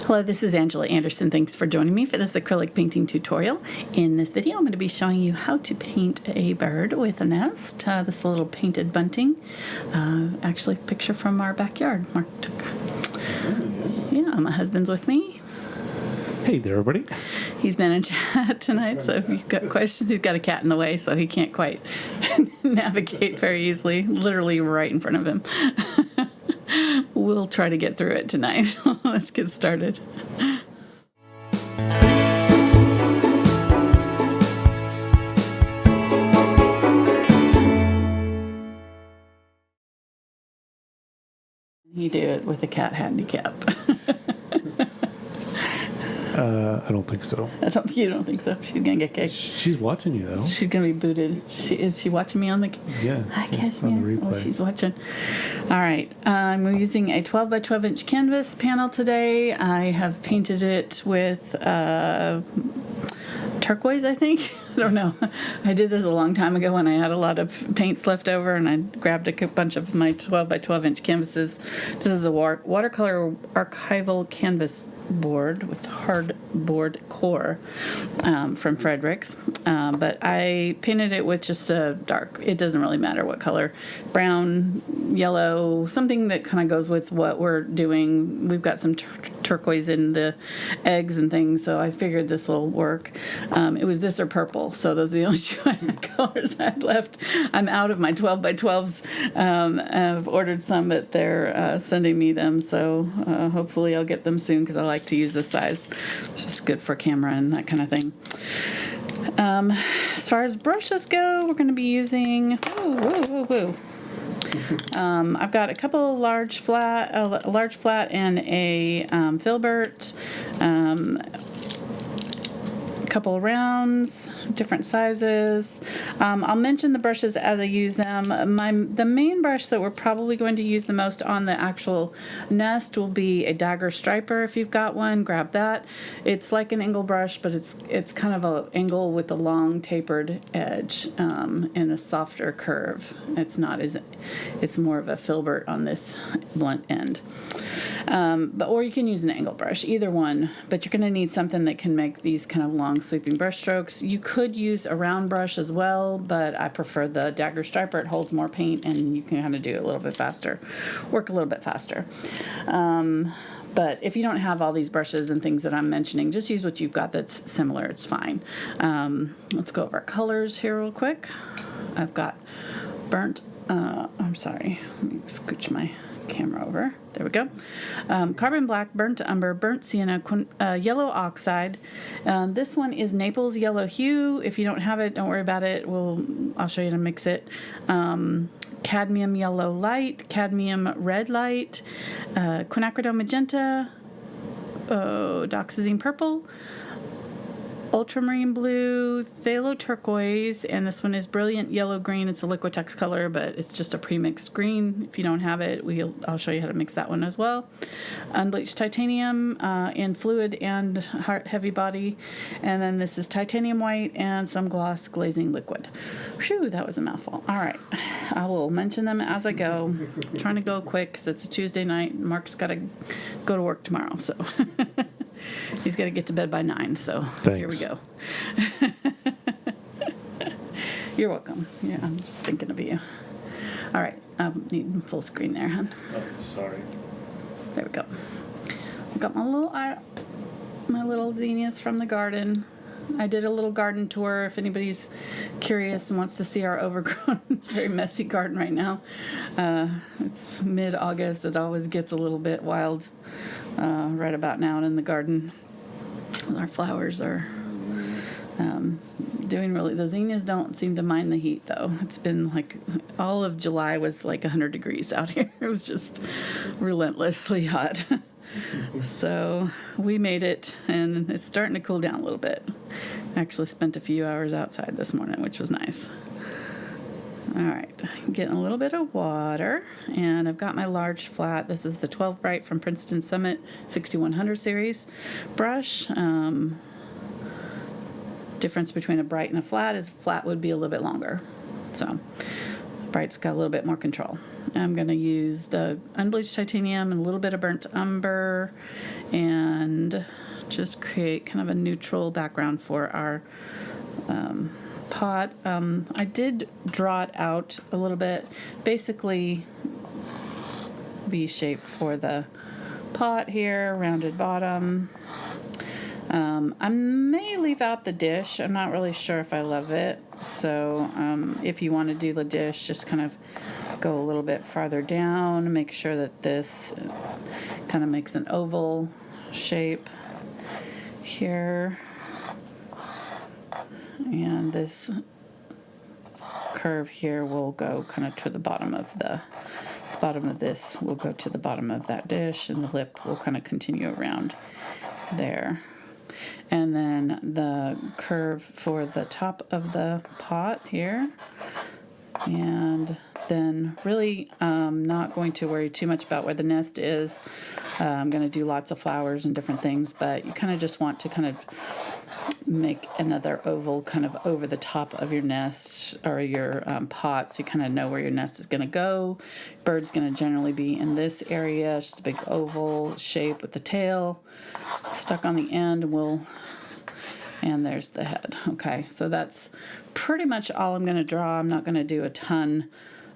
Hello, this is Angela Anderson. Thanks for joining me for this acrylic painting tutorial. In this video, I'm going to be showing you how to paint a bird with a nest. This little painted bunting, actually a picture from our backyard. Mark took. Yeah, my husband's with me. Hey there, everybody. He's been in chat tonight, so if you've got questions, he's got a cat in the way, so he can't quite navigate very easily, literally right in front of him. We'll try to get through it tonight. Let's get started. You do it with a cat handicap. I don't think so. You don't think so? She's gonna get kicked. She's watching you though. She's gonna be booted. Is she watching me on the? Yeah. Hi, Cashmere. On the replay. Oh, she's watching. All right. I'm using a 12 by 12 inch canvas panel today. I have painted it with turquoise, I think. I don't know. I did this a long time ago when I had a lot of paints left over, and I grabbed a bunch of my 12 by 12 inch canvases. This is a watercolor archival canvas board with hardboard core from Fredrix, but I painted it with just a dark, it doesn't really matter what color, brown, yellow, something that kind of goes with what we're doing. We've got some turquoise in the eggs and things, so I figured this will work. It was this or purple, so those are the only two colors I had left. I'm out of my 12 by 12s. I've ordered some, but they're sending me them, so hopefully I'll get them soon because I like to use this size. It's just good for camera and that kind of thing. As far as brushes go, we're going to be using I've got a couple large flat, a large flat and a Filbert, couple of rounds, different sizes. I'll mention the brushes as I use them. The main brush that we're probably going to use the most on the actual nest will be a dagger striper. If you've got one, grab that. It's like an angle brush, but it's kind of an angle with a long tapered edge and a softer curve. It's more of a filbert on this blunt end. Or you can use an angle brush, either one, but you're going to need something that can make these kind of long sweeping brush strokes. You could use a round brush as well, but I prefer the dagger striper. It holds more paint and you can kind of do it a little bit faster, work a little bit faster. But if you don't have all these brushes and things that I'm mentioning, just use what you've got that's similar. It's fine. Let's go over our colors here real quick. I've got burnt, I'm sorry, let me scooch my camera over. There we go. Carbon black, burnt umber, burnt sienna, yellow oxide. This one is Naples yellow hue. If you don't have it, don't worry about it. I'll show you how to mix it. Cadmium yellow light, cadmium red light, Quinacridone Magenta, Dioxazine Purple, Ultramarine Blue, Phthalo Turquois, and this one is Brilliant Yellow Green. It's a Liquitex color, but it's just a pre-mixed green. If you don't have it, I'll show you how to mix that one as well. Unbleached Titanium in fluid and heavy body. And then this is Titanium White and some gloss glazing liquid. Phew, that was a mouthful. All right, I will mention them as I go. I'm trying to go quick because it's a Tuesday night. Mark's got to go to work tomorrow, so... He's got to get to bed by 9, so Thanks. Here we go. You're welcome. Yeah, I'm just thinking of you. All right, I need full screen there, hon. Oh, sorry. There we go. I've got my little zinnias from the garden. I did a little garden tour if anybody's curious and wants to see our overgrown, very messy garden right now. It's mid-August. It always gets a little bit wild right about now in the garden. Our flowers are doing really, the zinnias don't seem to mind the heat though. It's been like, all of July was like 100 degrees out here. It was just relentlessly hot. So we made it, and it's starting to cool down a little bit. I actually spent a few hours outside this morning, which was nice. All right, getting a little bit of water, and I've got my large flat. This is the 12 Bright from Princeton Summit 6100 series brush. Difference between a bright and a flat is flat would be a little bit longer. So Bright's got a little bit more control. I'm going to use the Unbleached Titanium and a little bit of burnt umber and just create kind of a neutral background for our pot. I did draw it out a little bit, basically V-shape for the pot here, rounded bottom. I may leave out the dish. I'm not really sure if I love it. So if you want to do the dish, just kind of go a little bit farther down. Make sure that this kind of makes an oval shape here. And this curve here will go kind of to the bottom of this will go to the bottom of that dish, and the lip will kind of continue around there. And then the curve for the top of the pot here. And then really not going to worry too much about where the nest is. I'm going to do lots of flowers and different things, but you kind of just want to kind of make another oval kind of over the top of your nest or your pot, so you kind of know where your nest is going to go. Bird's going to generally be in this area. It's just a big oval shape with the tail stuck on the end. And there's the head. Okay, so that's pretty much all I'm going to draw. I'm not going to do a ton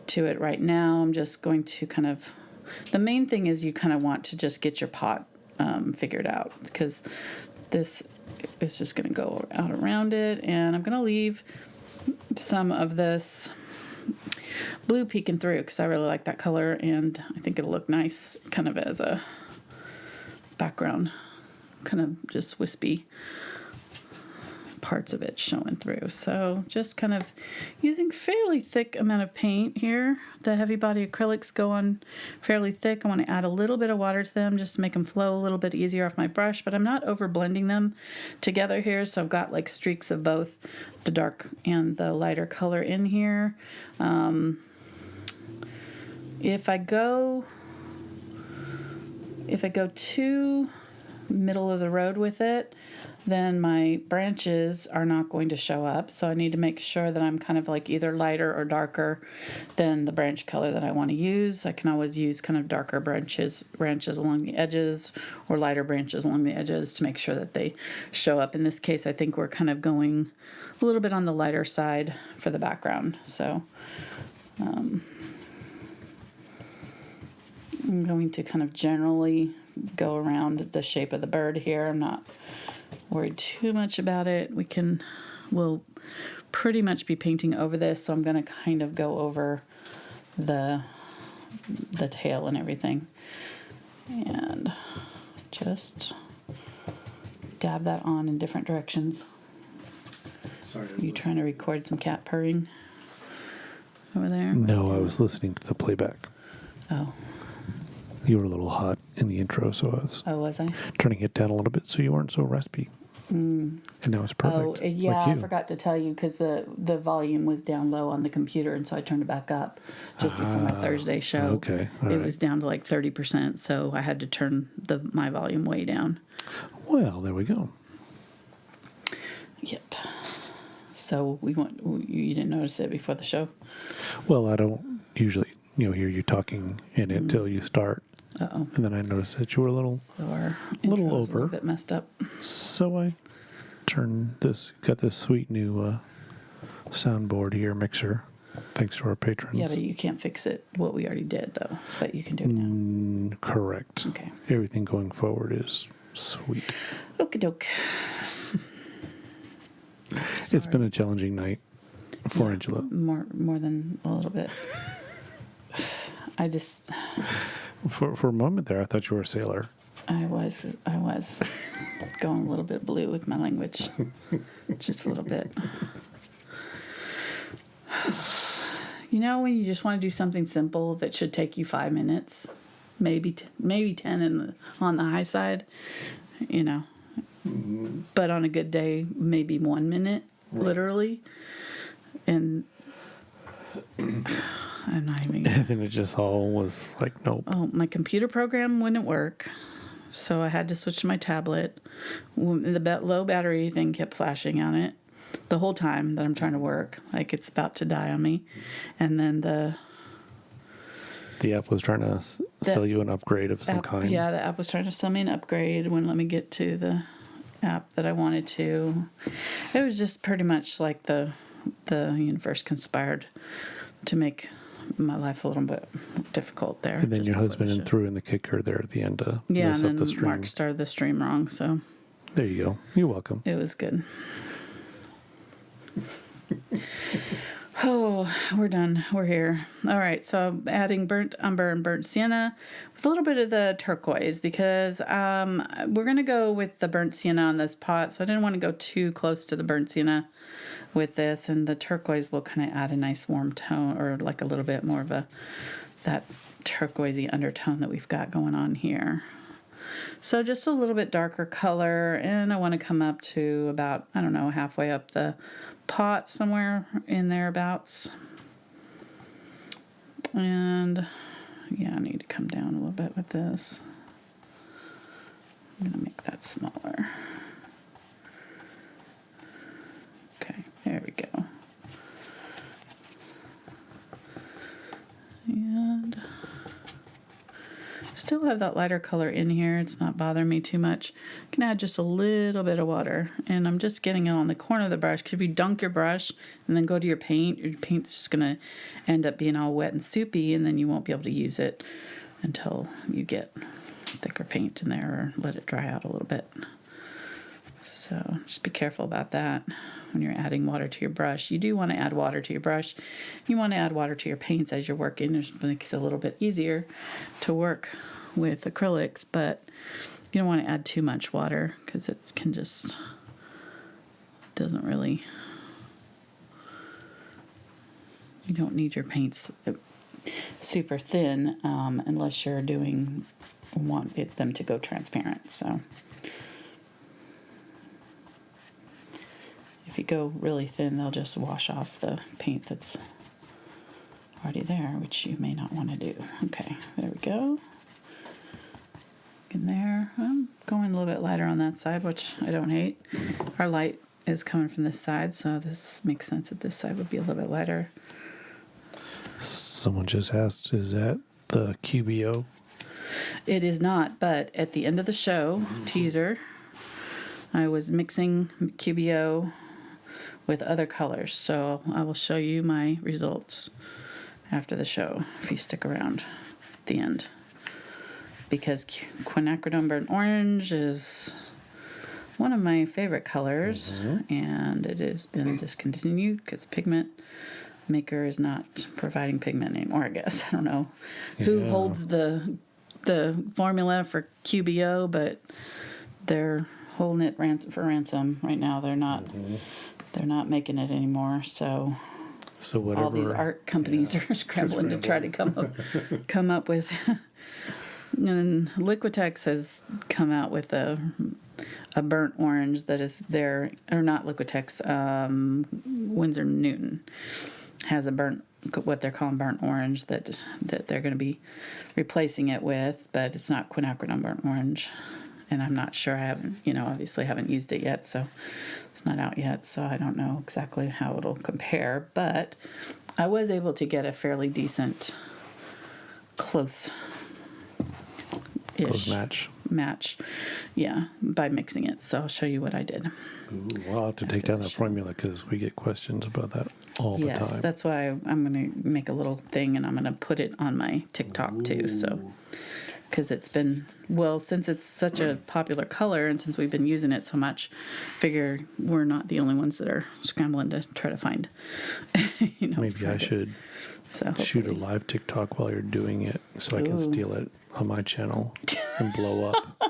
to it right now. I'm just going to kind of, the main thing is you kind of want to just get your pot figured out, because this is just going to go out around it, and I'm going to leave some of this blue peeking through because I really like that color, and I think it'll look nice kind of as a background, kind of just wispy parts of it showing through. So just kind of using fairly thick amount of paint here. The heavy body acrylics go on fairly thick. I want to add a little bit of water to them just to make them flow a little bit easier off my brush, but I'm not over blending them together here, so I've got like streaks of both the dark and the lighter color in here. If I go too middle of the road with it, then my branches are not going to show up. So I need to make sure that I'm kind of like either lighter or darker than the branch color that I want to use. I can always use kind of darker branches along the edges or lighter branches along the edges to make sure that they show up. In this case, I think we're kind of going a little bit on the lighter side for the background. So I'm going to kind of generally go around the shape of the bird here. I'm not worried too much about it. We'll pretty much be painting over this, so I'm going to kind of go over the tail and everything, and just dab that on in different directions. Sorry. Are you trying to record some cat purring over there? No, I was listening to the playback. Oh. You were a little hot in the intro, so I was Was I? turning it down a little bit so you weren't so raspy. And now it's perfect. Oh, yeah, like you. I forgot to tell you because the volume was down low on the computer, and so I turned it back up just before my Thursday show. Okay, all it right. was down to like 30%, so I had to turn my volume way down. Well, there we go. Yep. So you didn't notice it before the show? Well, I don't usually hear you talking in it till you start. Uh-oh. And then I noticed that you were a little Little over. A little bit messed up. So I got this sweet new soundboard here, mixer, thanks to our patrons. Yeah, but you can't fix it, what we already did, though. But you can do it now. Correct. Okay. Everything going forward is sweet. Okie doke. It's been a challenging night for Angela. More than a little bit. I just... For a moment there, I thought you were a sailor. I was going a little bit blue with my language, just a little bit. When you just want to do something simple that should take you 5 minutes, maybe 10 on the high side, But on a good day, maybe 1 minute, right. Literally, and. I'm not even. And then it just all was like, nope. Oh, my computer program wouldn't work, so I had to switch to my tablet. The low battery thing kept flashing on it, the whole time that I'm trying to work, like it's about to die on me. And then the app was trying to sell you an upgrade of some app, kind. yeah, the app was trying to sell me an upgrade. It wouldn't let me get to the app that I wanted to. It was just pretty much like the universe conspired to make my life a little bit difficult there. And then just your before husband the show. threw in the kicker there at the end to Yeah, mess and up then the stream. Mark started the stream wrong, so There you go. You're welcome. it was good. Oh, we're done. We're here. All right, so I'm adding burnt umber and burnt sienna with a little bit of the turquoise because we're going to go with the burnt sienna on this pot, so I didn't want to go too close to the burnt sienna with this, and the turquoise will kind of add a nice warm tone, or like a little bit more of that turquoisey undertone that we've got going on here. So just a little bit darker color, and I want to come up to about, I don't know, halfway up the pot, somewhere in thereabouts. And yeah, I need to come down a little bit with this. I'm going to make that smaller. Okay, there we go. And still have that lighter color in here. It's not bothering me too much. I can add just a little bit of water, and I'm just getting it on the corner of the brush, because if you dunk your brush and then go to your paint's just going to end up being all wet and soupy, and then you won't be able to use it until you get thicker paint in there or let it dry out a little bit. So just be careful about that when you're adding water to your brush. You do want to add water to your brush. You want to add water to your paints as you're working. It makes it a little bit easier to work with acrylics, but you don't want to add too much water because it can just doesn't really. You don't need your paints super thin unless you're want them to go transparent. So if you go really thin, they'll just wash off the paint that's already there, which you may not want to do. Okay, there we go. In there, I'm going a little bit lighter on that side, which I don't hate. Our light is coming from this side, so this makes sense that this side would be a little bit lighter. Someone just asked, is that the QBO? It is not, but at the end of the show, teaser, I was mixing QBO with other colors, so I will show you my results after the show if you stick around at the end, because Quinacridone Burnt Orange is one of my favorite colors, and it has been discontinued because pigment maker is not providing pigment anymore, I guess. I don't know who holds the formula for QBO, but they're holding it for ransom right now. They're not making it anymore, so whatever. all these art companies are scrambling to try to come up with. And Liquitex has come out with a burnt orange that is there, or not Liquitex, Winsor Newton has a what they're calling burnt orange that they're going to be replacing it with, but it's not Quinacridone burnt orange. And I'm not sure, I haven't, obviously haven't used it yet, so it's not out yet, so I don't know exactly how it'll compare, but I was able to get a fairly decent close match, yeah, by mixing it. So I'll show you what I did. Ooh, well, I'll have to take down that formula because we get questions about that all the time. Yes, that's why I'm going to make a little thing, and I'm going to put it on my TikTok too. So, because it's been, since it's such a popular color and since we've been using it so much, figure we're not the only ones that are scrambling to try to find. Maybe I should shoot a live TikTok while you're doing it so I can steal it on my channel and blow up.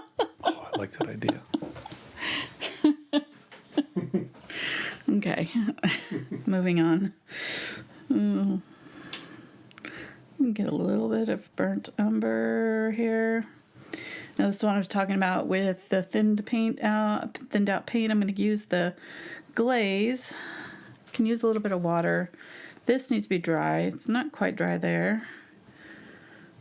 Oh, I like that idea. Okay, moving on. Get a little bit of burnt umber here. Now this is what I was talking about with the thinned out paint. I'm going to use the glaze. Can use a little bit of water. This needs to be dry. It's not quite dry there.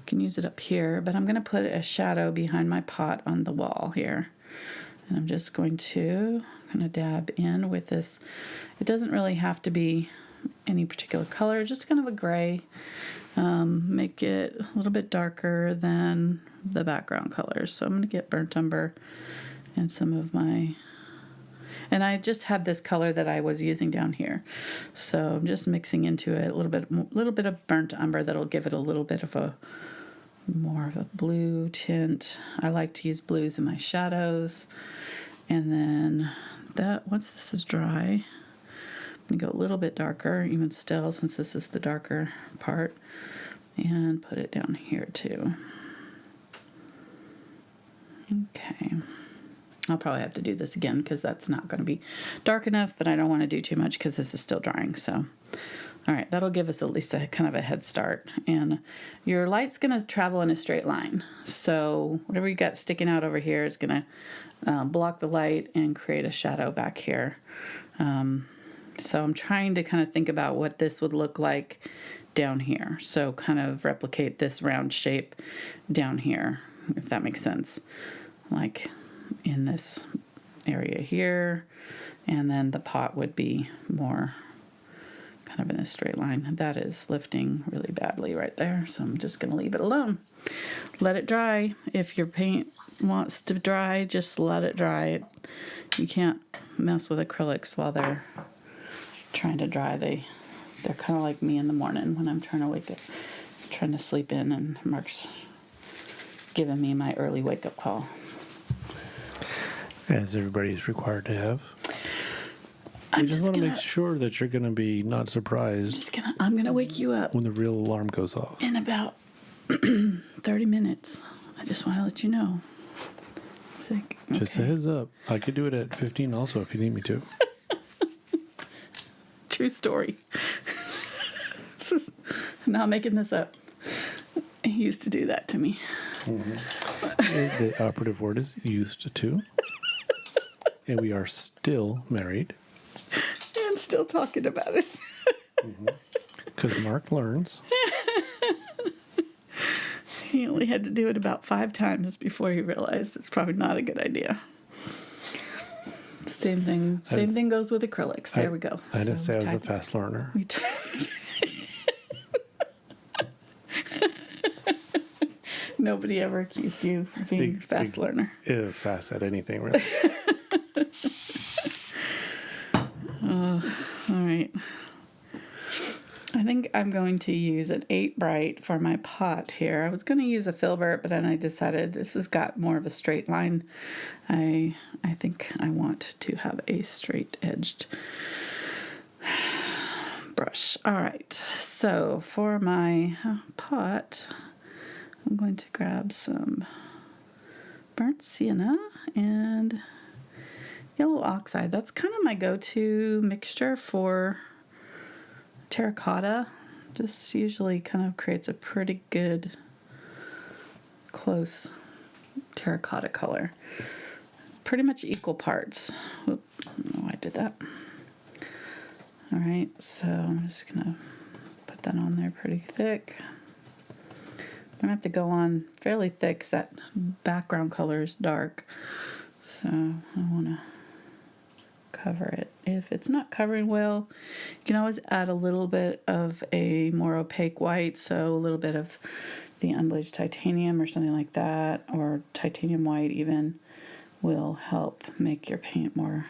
Can use it up here, but I'm going to put a shadow behind my pot on the wall here. And I'm just going to kind of dab in with this. It doesn't really have to be any particular color, just kind of a gray. Make it a little bit darker than the background colors. So I'm going to get burnt umber and some of my, and I just had this color that I was using down here. So I'm just mixing into it a little bit of burnt umber that'll give it a little bit of a more of a blue tint. I like to use blues in my shadows. And then once this is dry, I'm going to go a little bit darker, even still, since this is the darker part, and put it down here too. Okay. I'll probably have to do this again because that's not going to be dark enough, but I don't want to do too much because this is still drying. So, all right, that'll give us at least a kind of a head start. And your light's going to travel in a straight line. So whatever you got sticking out over here is going to block the light and create a shadow back here. So I'm trying to kind of think about what this would look like down here. So kind of replicate this round shape down here, if that makes sense. Like in this area here, and then the pot would be more kind of in a straight line. That is lifting really badly right there, so I'm just going to leave it alone. Let it dry. If your paint wants to dry, just let it dry. You can't mess with acrylics while they're trying to dry. They're kind of like me in the morning when I'm trying to wake up, trying to sleep in, and Mark's giving me my early wake up call. As everybody is required to have. I just want to make sure that you're going to be not surprised. I'm going to wake you up when the real alarm goes off. In about 30 minutes. I just want to let you know. Just a heads up. I could do it at 15 also if you need me to. True story. Not making this up. He used to do that to me. Mm-hmm. The operative word is used to. And we are still married. And still talking about it. Because Mark learns. He only had to do it about 5 times before he realized it's probably not a good idea. Same thing goes with acrylics. There we go. I didn't say I was a fast learner. Nobody ever accused you of being a fast learner. Fast at anything, really. All right. I think I'm going to use an 8 bright for my pot here. I was going to use a Filbert, but then I decided this has got more of a straight line. I think I want to have a straight edged brush. All right. So for my pot, I'm going to grab some burnt sienna and yellow oxide. That's kind of my go-to mixture for terracotta. Just usually kind of creates a pretty good close terracotta color. Pretty much equal parts. Oop, I don't know why I did that. All right, so I'm just gonna put that on there pretty thick. I'm gonna have to go on fairly thick because that background color is dark. So I wanna cover it. If it's not covering well, you can always add a little bit of a more opaque white, so a little bit of the Unbleached Titanium or something like that, or titanium white even, will help make your paint more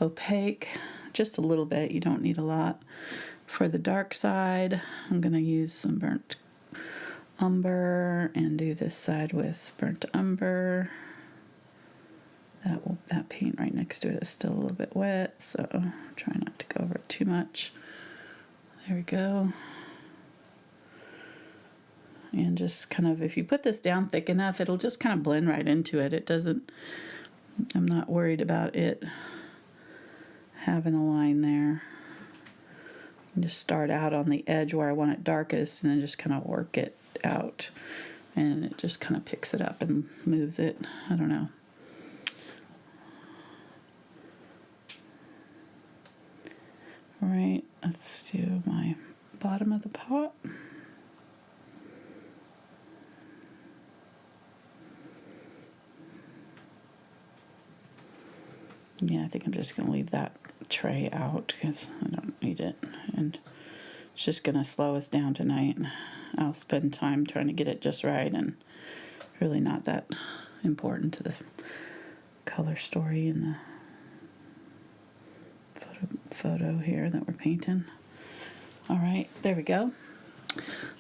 opaque. Just a little bit, you don't need a lot. For the dark side, I'm going to use some burnt umber and do this side with burnt umber. That paint right next to it is still a little bit wet, so try not to go over it too much. There we go. And just kind of, if you put this down thick enough, it'll just kind of blend right into it. It doesn't, I'm not worried about it having a line there. And just start out on the edge where I want it darkest and then just kind of work it out. And it just kind of picks it up and moves it. I don't know. All right, let's do my bottom of the pot. Yeah, I think I'm just going to leave that tray out because I don't need it. And it's just going to slow us down tonight. I'll spend time trying to get it just right, and really not that important to the color story and the photo here that we're painting. All right, there we go.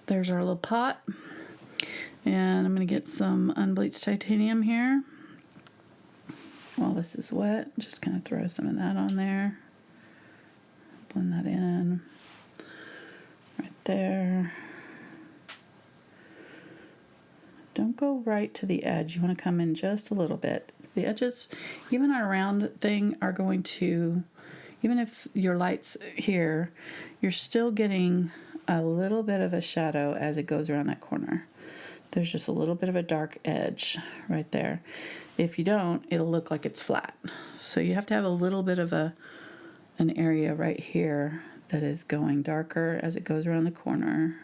There's our little pot. And I'm going to get some unbleached titanium here. While this is wet, just kind of throw some of that on there. Blend that in. Right there. Don't go right to the edge. You want to come in just a little bit. The edges, even our round thing, are going to, even if your light's here, you're still getting a little bit of a shadow as it goes around that corner. There's just a little bit of a dark edge right there. If you don't, it'll look like it's flat. So you have to have a little bit of an area right here that is going darker as it goes around the corner.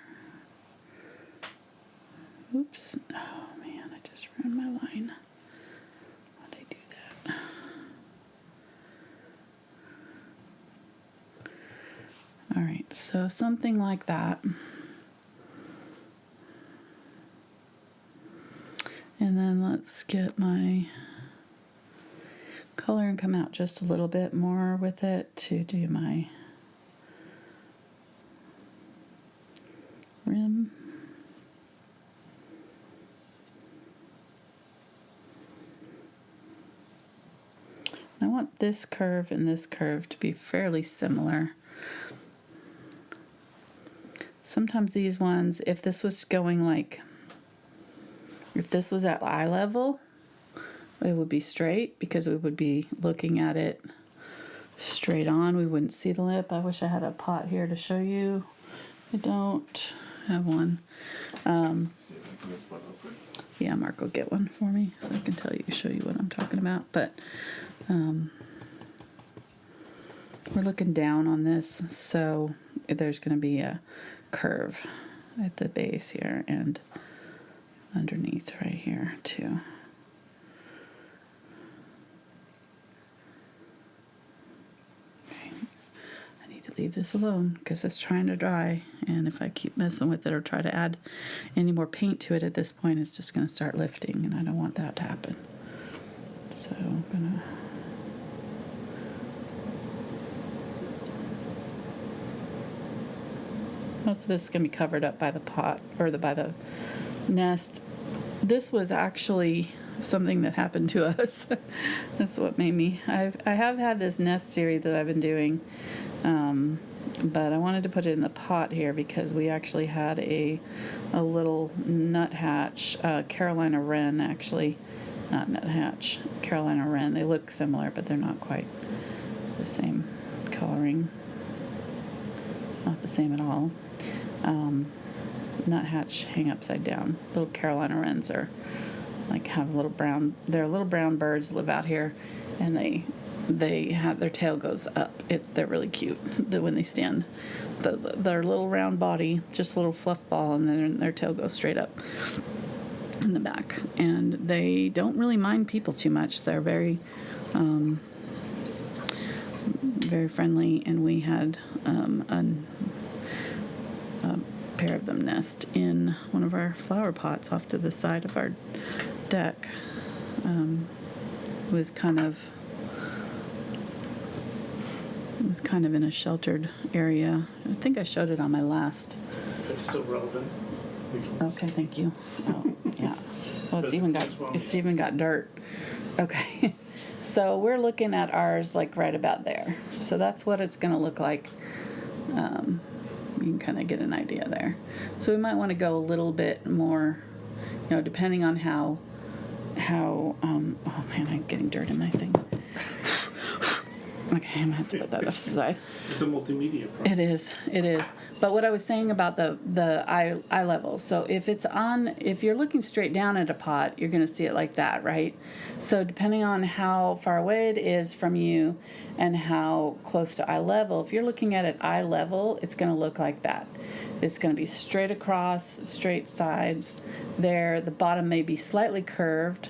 Oops. Oh man, I just ruined my line. Why'd I do that? All right, so something like that. And then let's get my color and come out just a little bit more with it to do my rim. I want this curve and this curve to be fairly similar. Sometimes these ones, if this was going like, if this was at eye level, it would be straight because we would be looking at it straight on. We wouldn't see the lip. I wish I had a pot here to show you. I don't have one. Yeah, Mark will get one for me so I can show you what I'm talking about. But we're looking down on this, so there's going to be a curve at the base here and underneath right here too. Okay. I need to leave this alone because it's trying to dry, and if I keep messing with it or try to add any more paint to it at this point, it's just going to start lifting, and I don't want that to happen. So I'm gonna most of this is going to be covered up by the pot or by the nest. This was actually something that happened to us. That's what made me. I have had this nest series that I've been doing, but I wanted to put it in the pot here because we actually had a little nuthatch, Carolina wren actually, not nuthatch, Carolina wren. They look similar, but they're not quite the same coloring. Not the same at all. Nuthatch hang upside down. Little Carolina wrens are like have little brown. They're little brown birds, live out here, and they have their tail goes up. They're really cute. When they stand, their little round body, just a little fluff ball, and then their tail goes straight up in the back. And they don't really mind people too much. They're very very friendly, and we had a pair of them nest in one of our flower pots off to the side of our deck. It was kind of in a sheltered area. I think I showed it on my last. It's still relevant. Okay, thank you. Oh, yeah. Well, it's even got dirt. Okay. So we're looking at ours like right about there. So that's what it's going to look like. You can kind of get an idea there. So we might want to go a little bit more, depending on how oh man, I'm getting dirt in my thing. Okay, I'm going to have to put that off the side. It's a multimedia project. It is. But what I was saying about the eye level, so if you're looking straight down at a pot, you're going to see it like that, right? So depending on how far away it is from you and how close to eye level, if you're looking at it eye level, it's going to look like that. It's going to be straight across, straight sides there. The bottom may be slightly curved,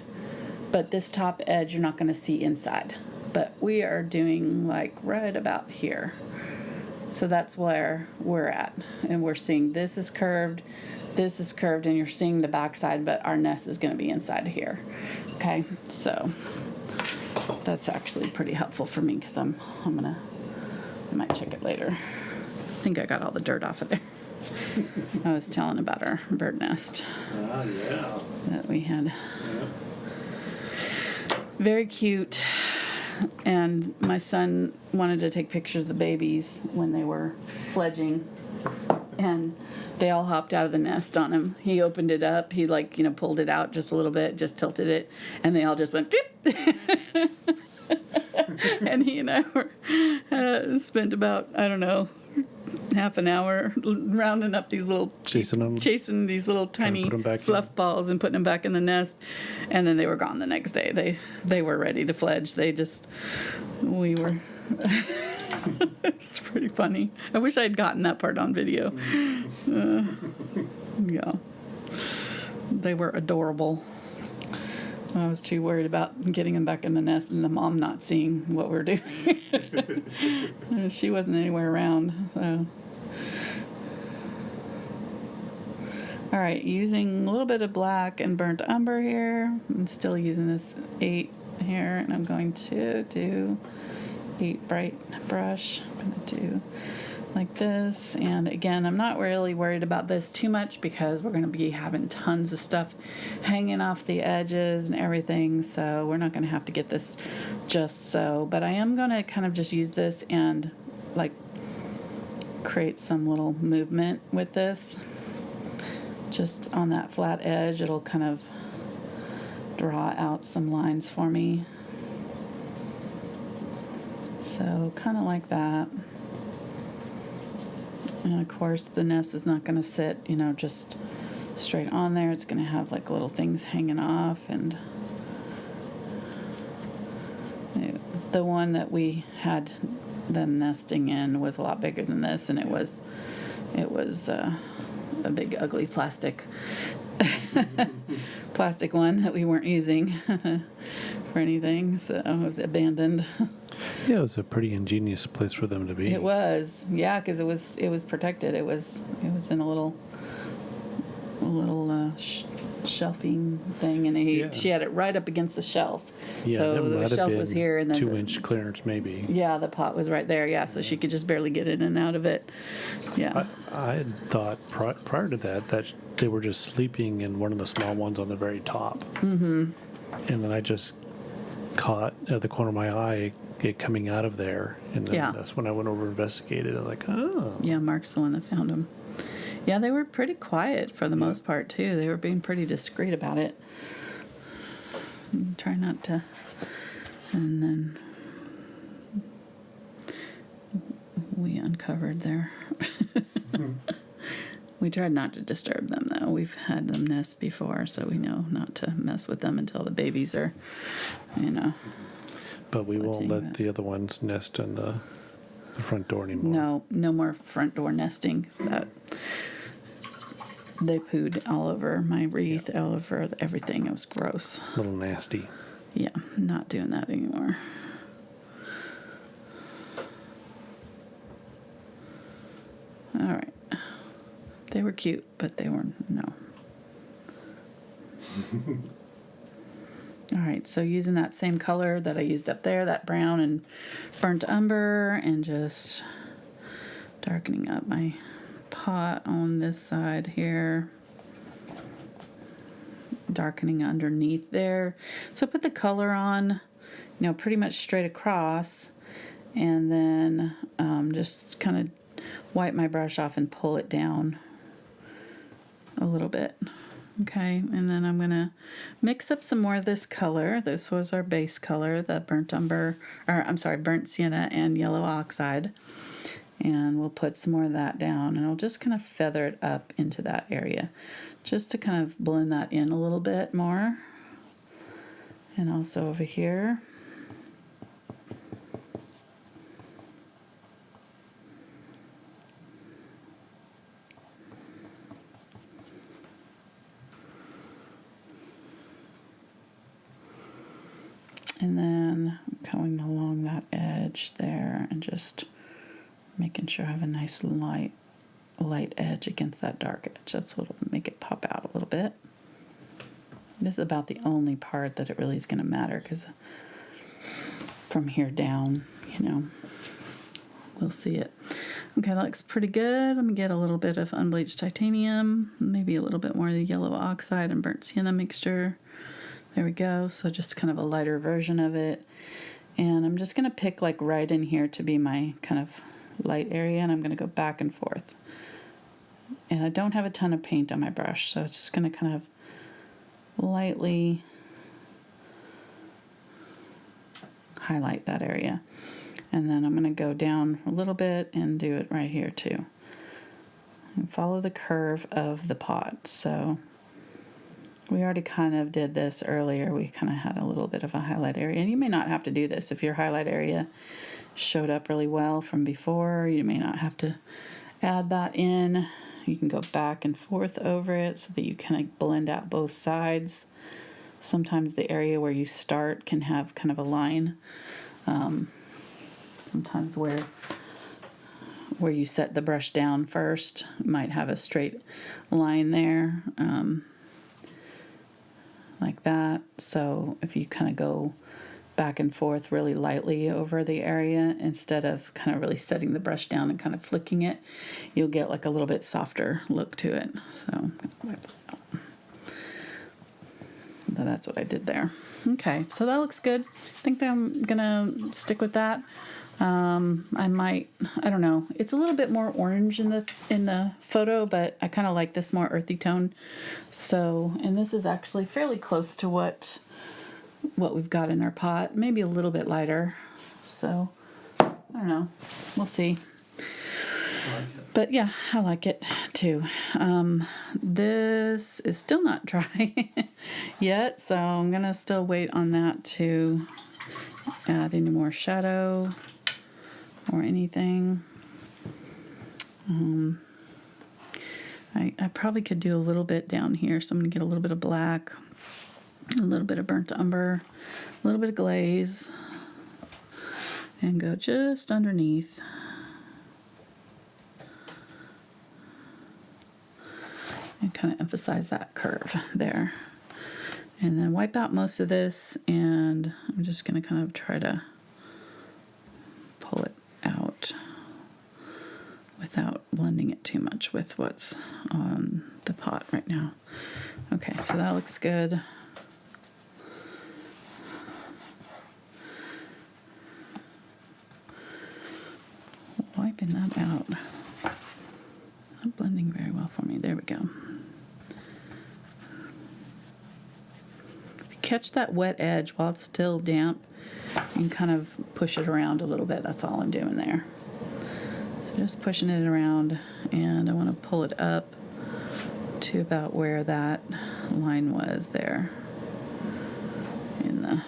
but this top edge you're not going to see inside. but we are doing like right about here. So that's where we're at. And we're seeing this is curved, and you're seeing the backside, but our nest is going to be inside of here. Okay, so that's actually pretty helpful for me because I might check it later. I think I got all the dirt off of there. I was telling about our bird nest that we had. Yeah. Very cute. And my son wanted to take pictures of the babies when they were fledging. And they all hopped out of the nest on him. He opened it up. He pulled it out just a little bit, just tilted it. And they all just went, beep. And he and I spent about, I don't know, half an hour rounding up these little chasing these little tiny fluff balls and putting them back in the nest, and then they were gone the next day. They were ready to fledge. We were it's pretty funny. I wish I'd gotten that part on video. Yeah, they were adorable. I was too worried about getting them back in the nest and the mom not seeing what we're doing. She wasn't anywhere around. So. All right, using a little bit of black and burnt umber here. I'm still using this 8 here, and I'm going to do 8 bright brush. I'm going to do like this. And again, I'm not really worried about this too much because we're going to be having tons of stuff hanging off the edges and everything, so we're not going to have to get this just so. But I am going to kind of just use this and like create some little movement with this. Just on that flat edge, it'll kind of draw out some lines for me. So kind of like that. And of course the nest is not going to sit, just straight on there. It's going to have like little things hanging off. And the one that we had them nesting in was a lot bigger than this, and it was a big ugly plastic one that we weren't using for anything, so it was abandoned. Yeah, it was a pretty ingenious place for them to be. It was, yeah, because it was protected. It was in a little shelving thing, and she had it right up against the shelf. Yeah, so the shelf was here, and then 2-inch clearance maybe. Yeah, the pot was right there. Yeah, so she could just barely get in and out of it. Yeah. I had thought prior to that they were just sleeping in one of the small ones on the very top. Mm-hmm. And then I just caught at the corner of my eye it coming out of there, and then that's when I went over and investigated. I was like, oh. Yeah, Mark's the one that found them. Yeah, they were pretty quiet for the most part, too. They were being pretty discreet about it. Try not to. And then we uncovered there. We tried not to disturb them, though. We've had them nest before, so we know not to mess with them until the babies are, But we won't let the other ones nest in the front door anymore. No more front door nesting. They pooed all over my wreath, all over everything. It was gross. A little nasty. Yeah, not doing that anymore. All right. They were cute, but they were no. All right, so using that same color that I used up there, that brown and burnt umber, and just darkening up my pot on this side here. Darkening underneath there. So put the color on, pretty much straight across, and then just kind of wipe my brush off and pull it down a little bit. Okay, and then I'm going to mix up some more of this color. This was our base color, the burnt sienna and yellow oxide. And we'll put some more of that down, and I'll just kind of feather it up into that area, just to kind of blend that in a little bit more. And also over here. And then going along that edge there and just making sure I have a nice light edge against that dark edge. That's what will make it pop out a little bit. This is about the only part that it really is going to matter, because from here down, you know, we'll see it. Okay, that looks pretty good. Let me get a little bit of unbleached titanium, maybe a little bit more of the yellow oxide and burnt sienna mixture. There we go. So just kind of a lighter version of it. And I'm just going to pick like right in here to be my kind of light area, and I'm going to go back and forth. And I don't have a ton of paint on my brush, so it's just going to kind of lightly highlight that area. And then I'm going to go down a little bit and do it right here too. And follow the curve of the pot. So we already kind of did this earlier. We kind of had a little bit of a highlight area. And you may not have to do this. If your highlight area showed up really well from before, you may not have to add that in. You can go back and forth over it so that you kind of blend out both sides. Sometimes the area where you start can have kind of a line. Sometimes where you set the brush down first, it might have a straight line there, like that. So if you kind of go back and forth really lightly over the area instead of kind of really setting the brush down and kind of flicking it, you'll get like a little bit softer look to it. So that's what I did there. Okay, so that looks good. I think that I'm gonna stick with that. I don't know. It's a little bit more orange in the photo, but I kind of like this more earthy tone. So, and this is actually fairly close to what we've got in our pot, maybe a little bit lighter. So, I don't know. We'll see. But yeah, I like it too. This is still not dry yet, so I'm gonna still wait on that to add any more shadow or anything. I probably could do a little bit down here, so I'm gonna get a little bit of black, a little bit of burnt umber, a little bit of glaze, and go just underneath. And kind of emphasize that curve there. And then wipe out most of this, and I'm just going to kind of try to pull it out without blending it too much with what's on the pot right now. Okay, so that looks good. Wiping that out. Not blending very well for me. There we go. Catch that wet edge while it's still damp and kind of push it around a little bit. That's all I'm doing there. So just pushing it around, and I want to pull it up to about where that line was there in the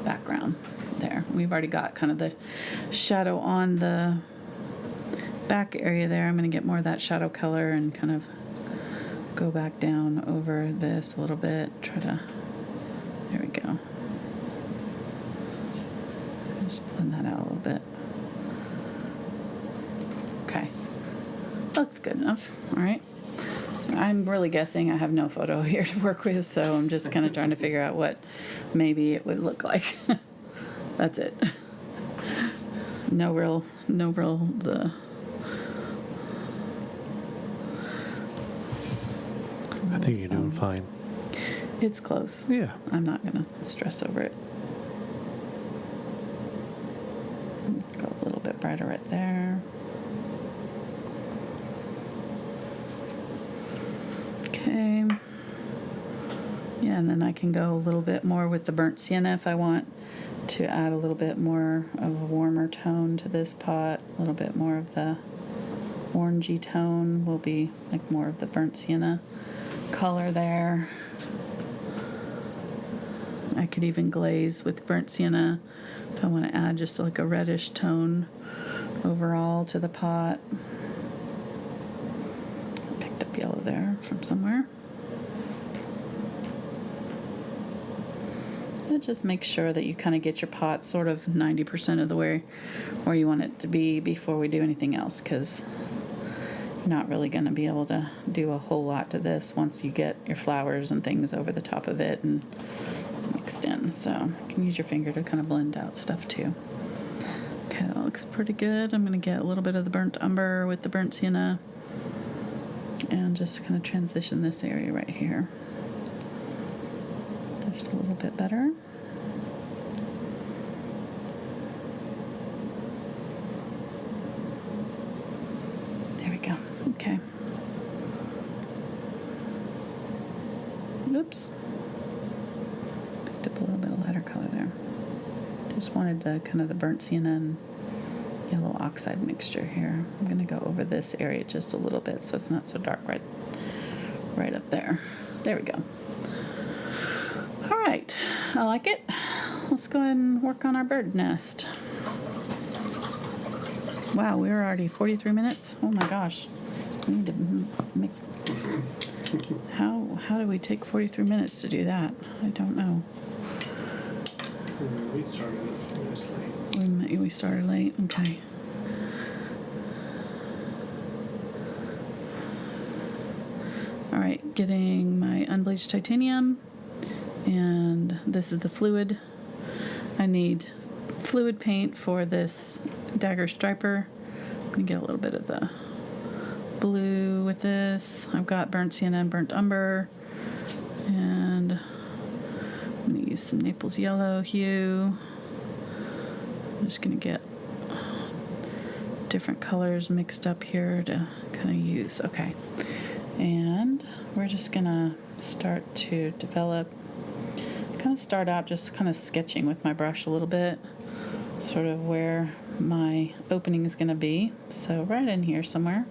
background there. We've already got kind of the shadow on the back area there. I'm going to get more of that shadow color and kind of go back down over this a little bit. There we go. Just blend that out a little bit. Okay. Looks good enough. All right. I'm really guessing. I have no photo here to work with, so I'm just kind of trying to figure out what maybe it would look like. That's it. No real I think you're doing fine. It's close. Yeah. I'm not going to stress over it. Go a little bit brighter right there. Okay. Yeah, and then I can go a little bit more with the burnt sienna if I want to add a little bit more of a warmer tone to this pot. A little bit more of the orangey tone will be like more of the burnt sienna color there. I could even glaze with burnt sienna if I want to add just like a reddish tone overall to the pot. I picked up yellow there from somewhere. But just make sure that you kind of get your pot sort of 90% of the way where you want it to be before we do anything else, because you're not really going to be able to do a whole lot to this once you get your flowers and things over the top of it and mixed in. So you can use your finger to kind of blend out stuff too. Okay, that looks pretty good. I'm going to get a little bit of the burnt umber with the burnt sienna and just kind of transition this area right here. Just a little bit better. There we go. Okay. Oops. Picked up a little bit of lighter color there. Just wanted the kind of the burnt sienna and yellow oxide mixture here. I'm going to go over this area just a little bit so it's not so dark right up there. There we go. All right, I like it. Let's go ahead and work on our bird nest. Wow, we're already 43 minutes. Oh my gosh. We need to make... How do we take 43 minutes to do that? I don't know. We started a few minutes late. We started late. Okay. All right, getting my unbleached titanium, and this is the fluid. I need fluid paint for this dagger striper. I'm gonna get a little bit of the blue with this. I've got burnt sienna and burnt umber, and I'm gonna use some Naples yellow hue. I'm just gonna get different colors mixed up here to kind of use. Okay, and we're just gonna start to develop, kind of start out just kind of sketching with my brush a little bit, sort of where my opening is gonna be. So right in here somewhere.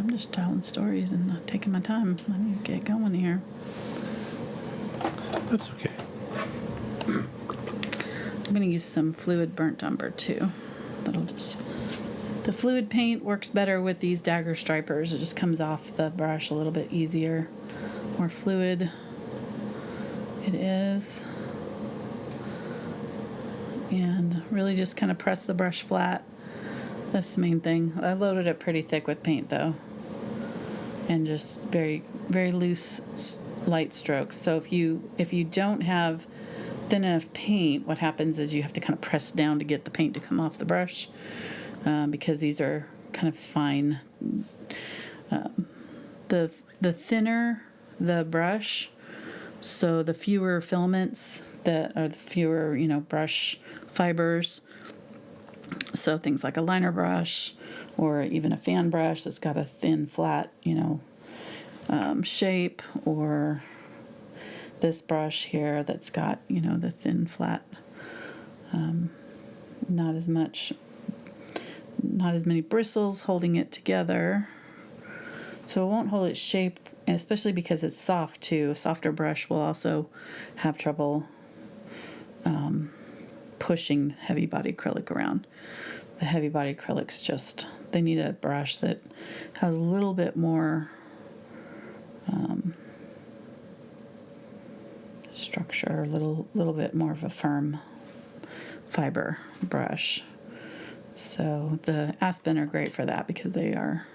Just telling stories and not taking my time. I need to get going here. That's okay. I'm going to use some fluid burnt umber too. That'll just... The fluid paint works better with these dagger stripers. It just comes off the brush a little bit easier. More fluid it is. And really just kind of press the brush flat. That's the main thing. I loaded it pretty thick with paint though. And just very, very loose, light strokes. So if you don't have thin enough paint, what happens is you have to kind of press down to get the paint to come off the brush, because these are kind of fine. The thinner the brush, so the fewer filaments that are the fewer brush fibers. So things like a liner brush, or even a fan brush that's got a thin, flat, shape, or this brush here that's got, the thin, flat, not as many bristles holding it together. So it won't hold its shape, especially because it's soft too. A softer brush will also have trouble pushing heavy body acrylic around. The heavy body acrylics they need a brush that has a little bit more structure, a little bit more of a firm fiber brush. So the Aspen are great for that because they are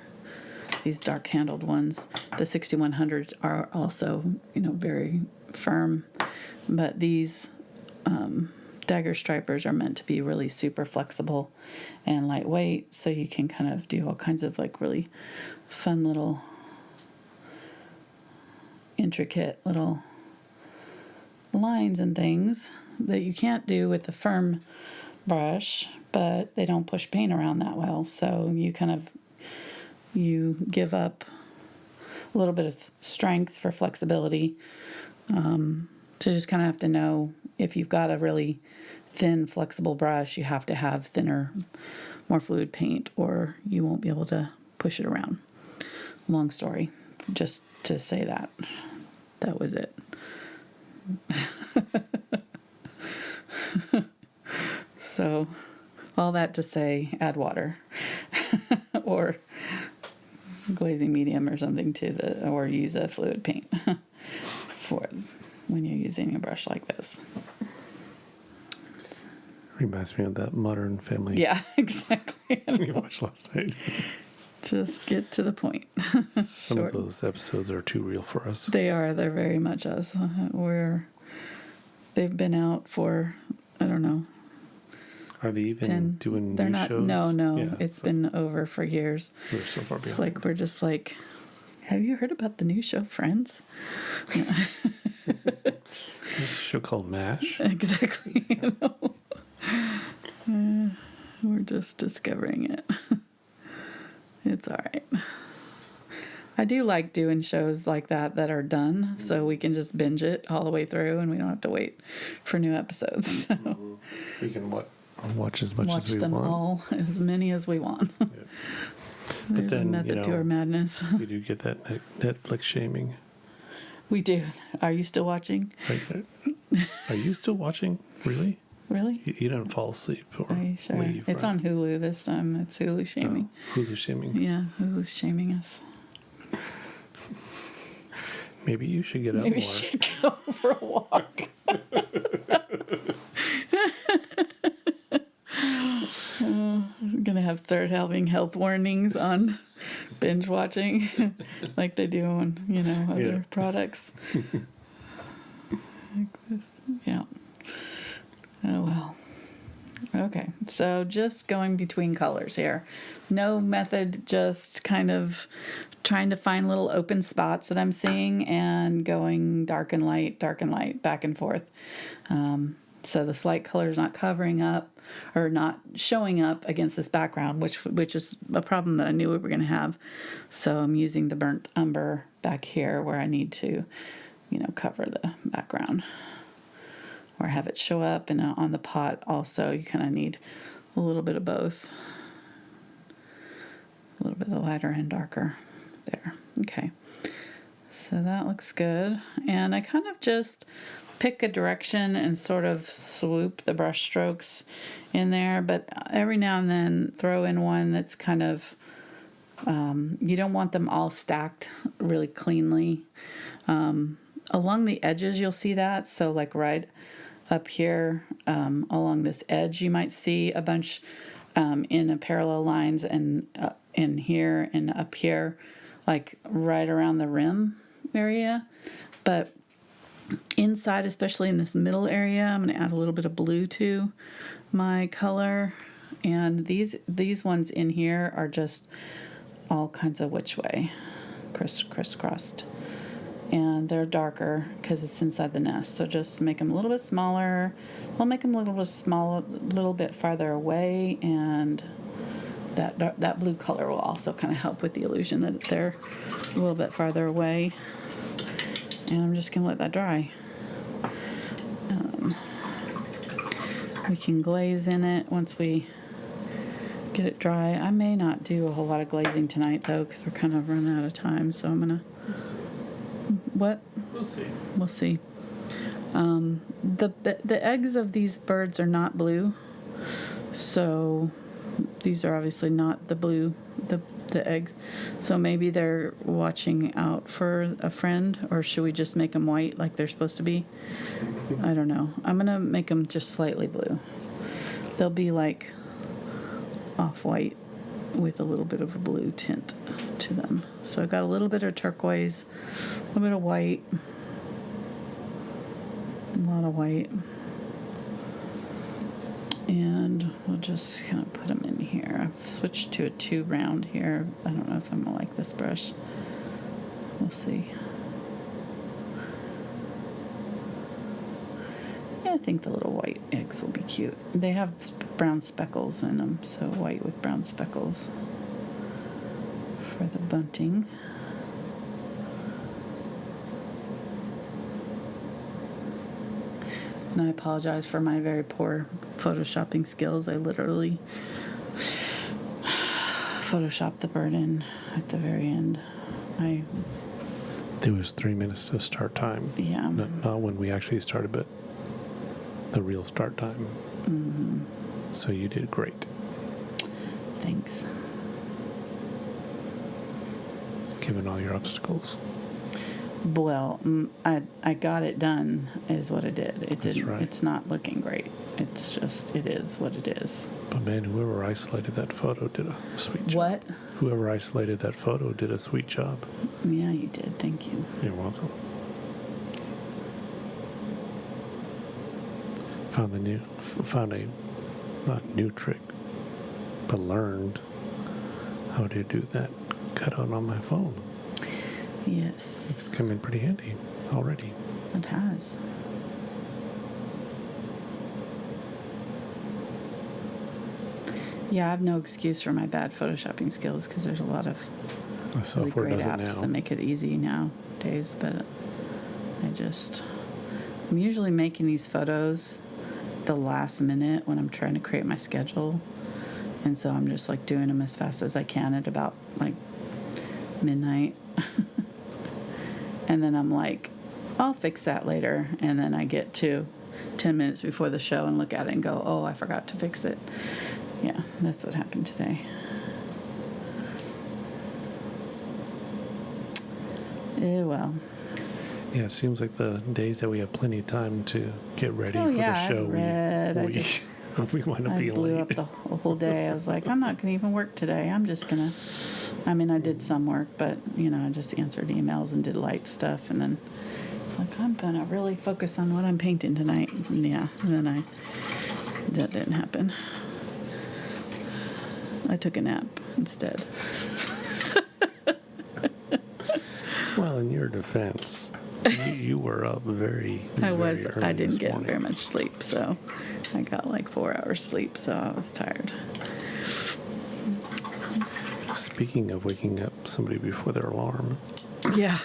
these dark handled ones. The 6100s are also very firm, but these dagger stripers are meant to be really super flexible and lightweight, so you can kind of do all kinds of really fun little intricate little lines and things that you can't do with the firm brush, but they don't push paint around that well, so you give up a little bit of strength for flexibility. So just kind of have to know, if you've got a really thin, flexible brush, you have to have thinner, more fluid paint, or you won't be able to push it around. Long story, just to say that. that was it. So, all that to say, add water or glazing medium or something or use a fluid paint for when you're using a brush like this. Reminds me of that Modern Family Yeah, exactly. we watched last night. Just get to the point. Some of those episodes are too real for us. They are. They're very much us. They've been out for, I don't know. Are they even doing They're new not. shows? No. Yeah, it's been over for years. we're so far behind. It's like we're just like, have you heard about the new show Friends? There's a show called MASH. Exactly. We're just discovering it. It's all right. I do like doing shows like that are done, so we can just binge it all the way through, and we don't have to wait for new episodes. So We can watch as much watch as we them want. all, as many as we want. Yeah. But There's a then, method to our madness. we do get that Netflix shaming. We do. Are you still watching? Are you still watching? Really? Really? You don't fall asleep or Are you sure? leave? It's right? on Hulu this time. It's Hulu shaming. Hulu shaming. Yeah, Hulu's shaming us. Maybe you should get out Maybe we more. should go for a walk. I'm gonna start having health warnings on binge watching, like they do on other products. Like this. Yeah. Oh well. Okay, so just going between colors here. No method, just kind of trying to find little open spots that I'm seeing and going dark and light, back and forth. So the slight color is not covering up or not showing up against this background, which is a problem that I knew we were going to have. So I'm using the burnt umber back here where I need to, cover the background. Or have it show up, and on the pot also you kind of need a little bit of both. A little bit of the lighter and darker there. Okay, so that looks good. And I kind of just pick a direction and sort of swoop the brush strokes in there, but every now and then throw in one that's kind of, you don't want them all stacked really cleanly. Along the edges you'll see that, so like right up here along this edge you might see a bunch in a parallel lines, and in here and up here, like right around the rim area. But inside, especially in this middle area, I'm going to add a little bit of blue to my color. And these ones in here are just all kinds of which way, crisscrossed. And they're darker because it's inside the nest. So just make them a little bit smaller. I'll make them a little bit farther away, and that blue color will also kind of help with the illusion that they're a little bit farther away. And I'm just gonna let that dry. We can glaze in it once we get it dry. I may not do a whole lot of glazing tonight though, because we're kind of running out of time. So I'm gonna. What? We'll see. The eggs of these birds are not blue, so these are obviously not the blue, the eggs. So maybe they're watching out for a friend, or should we just make them white like they're supposed to be? I don't know. I'm gonna make them just slightly blue. They'll be like off-white with a little bit of a blue tint to them. So I got a little bit of turquoise, a little bit of white, a lot of white, and we'll just kind of put them in here. I've switched to a 2 round here. I don't know if I'm gonna like this brush. We'll see. Yeah, I think the little white eggs will be cute. They have brown speckles in them, so white with brown speckles for the bunting. And I apologize for my very poor photoshopping skills. I literally photoshopped the bird in at the very end. I There was 3 minutes to start time. Yeah. Not when we actually started, but the real start time. Mm-hmm. So you did great. Thanks. Given all your obstacles. Well, I got it done is what it did. It That's didn't. right. It's not looking great. It's just, it is what it is. But man, whoever isolated that photo did a sweet job. What? Whoever isolated that photo did a sweet job. Yeah, you did. Thank you. You're welcome. Found a not new trick, but learned how to do that cutout on my phone. Yes. It's come in pretty handy already. It has. Yeah, I have no excuse for my bad photoshopping skills because there's a lot of The really software great does it apps now. that make it easy nowadays, but I'm usually making these photos the last minute when I'm trying to create my schedule. And so I'm just like doing them as fast as I can at about like midnight. And then I'm like, I'll fix that later. And then I get to 10 minutes before the show and look at it and go, oh, I forgot to fix it. Yeah, that's what happened today. Well. Yeah, it seems like the days that we have plenty of time to get ready for the show, we want to I be blew late. up the whole day. I was like, I'm not going to even work today. I'm just going to, I mean, I did some work, but, I just answered emails and did light stuff. And then it's like, I'm going to really focus on what I'm painting tonight. And yeah, and then that didn't happen. I took a nap instead. Well, in your defense, you were up very early I didn't this get morning. very much sleep, so I got like 4 hours sleep, so I was tired. Speaking of waking up somebody before their alarm, Yeah.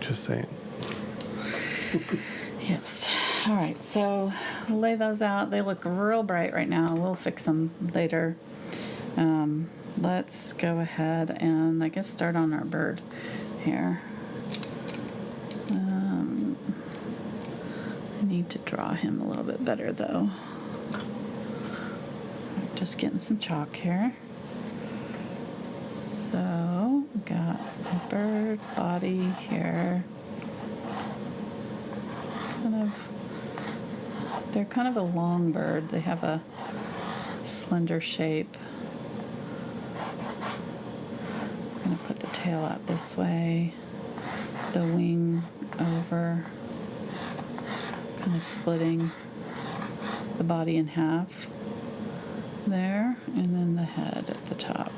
just saying. Yes. All right, so lay those out. They look real bright right now. We'll fix them later. Let's go ahead and I guess start on our bird here. I need to draw him a little bit better though. Just getting some chalk here. So we got a bird body here. They're kind of a long bird. They have a slender shape. I'm going to put the tail out this way, the wing over, kind of splitting the body in half there, and then the head at the top.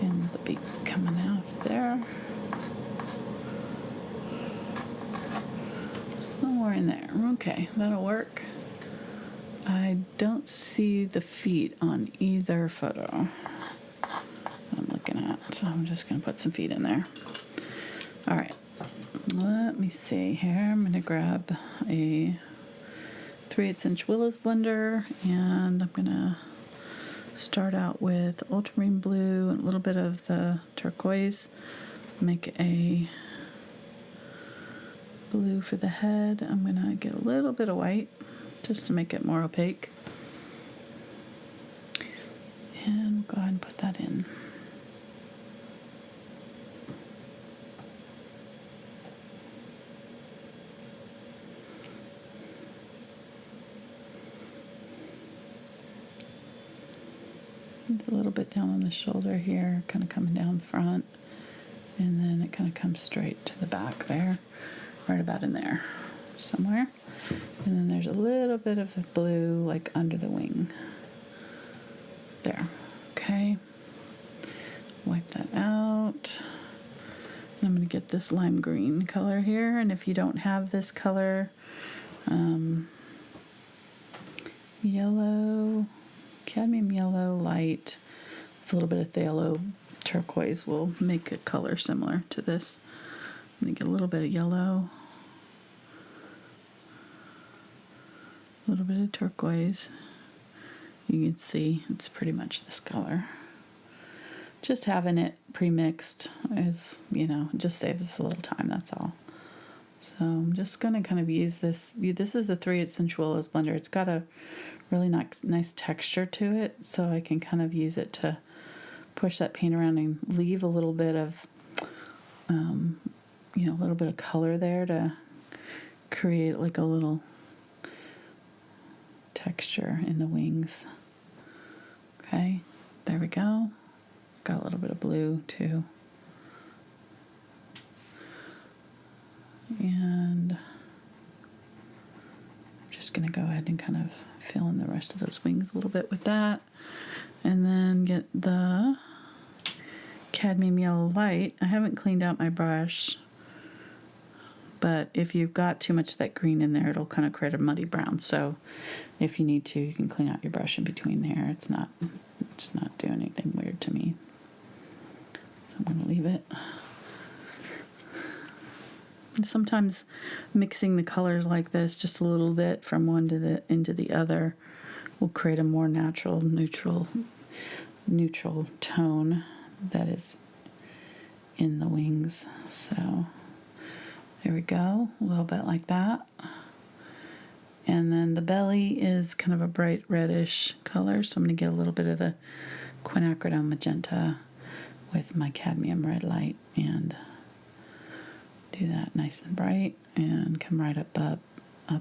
And the beak coming out there. Somewhere in there. Okay, that'll work. I don't see the feet on either photo I'm looking at, so I'm just going to put some feet in there. All right, let me see here. I'm going to grab a 3/8" Willows blender, and I'm going to start out with Ultramarine Blue and a little bit of the turquoise. Make a blue for the head. I'm going to get a little bit of white just to make it more opaque. And go ahead and put that in. It's a little bit down on the shoulder here, kind of coming down front. And then it kind of comes straight to the back there, right about in there somewhere. And then there's a little bit of a blue like under the wing. There. Okay. Wipe that out. And I'm going to get this lime green color here. And if you don't have this color, yellow, cadmium yellow light, with a little bit of phthalo turquoise will make a color similar to this. I'm going to get a little bit of yellow, a little bit of turquoise. You can see it's pretty much this color. just having it pre-mixed is, just saves us a little time, that's all. So I'm just going to kind of use this. This is the 3/8 Sensuosos blender. It's got a really nice texture to it, so I can kind of use it to push that paint around and leave a little bit of, a little bit of color there to create like a little texture in the wings. Okay, there we go. Got a little bit of blue too. And I'm just going to go ahead and kind of fill in the rest of those wings a little bit with that. And then get the Cadmium Yellow Light. I haven't cleaned out my brush, but if you've got too much of that green in there, it'll kind of create a muddy brown. So if you need to, you can clean out your brush in between there. It's not doing anything weird to me. So I'm going to leave it. And sometimes mixing the colors like this, just a little bit from one to into the other, will create a more natural, neutral tone that is in the wings. So there we go, a little bit like that. And then the belly is kind of a bright reddish color, so I'm going to get a little bit of the Quinacridone Magenta with my Cadmium Red Light and do that nice and bright, and come right up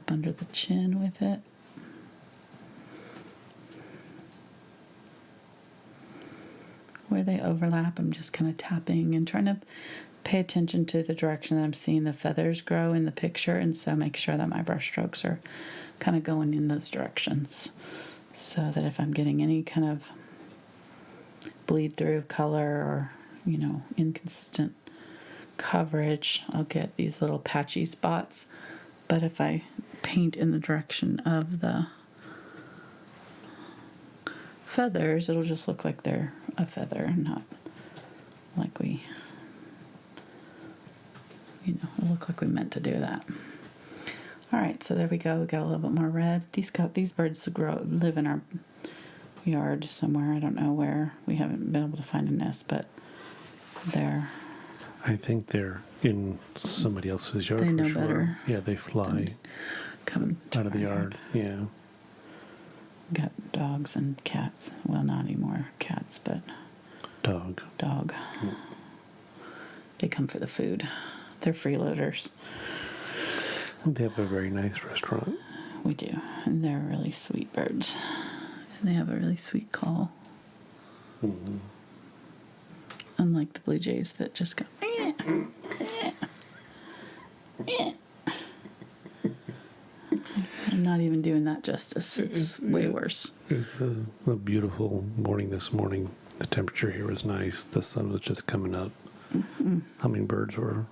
under the chin with it. Where they overlap, I'm just kind of tapping and trying to pay attention to the direction that I'm seeing the feathers grow in the picture, and so make sure that my brush strokes are kind of going in those directions, so that if I'm getting any kind of bleed through color or inconsistent coverage, I'll get these little patchy spots. But if I paint in the direction of the feathers, it'll just look like they're a feather and not like it'll look like we meant to do that. All right, so there we go. We got a little bit more red. These birds live in our yard somewhere. I don't know where. We haven't been able to find a nest, but they're. I think they're in somebody else's yard. They for know sure. better. Yeah, they fly Come out of the yard. Yeah. Got dogs and cats. Well, not anymore cats, but Dog. Mm. They come for the food. They're freeloaders. They have a very nice restaurant. We do, and they're really sweet birds, and they have a really sweet call. Mm-hmm. Unlike the blue jays that just go. I'm not even doing that justice. It's way worse. It's a beautiful morning this morning. The temperature here was nice. The sun was just coming up. Mm-hmm. Hummingbirds were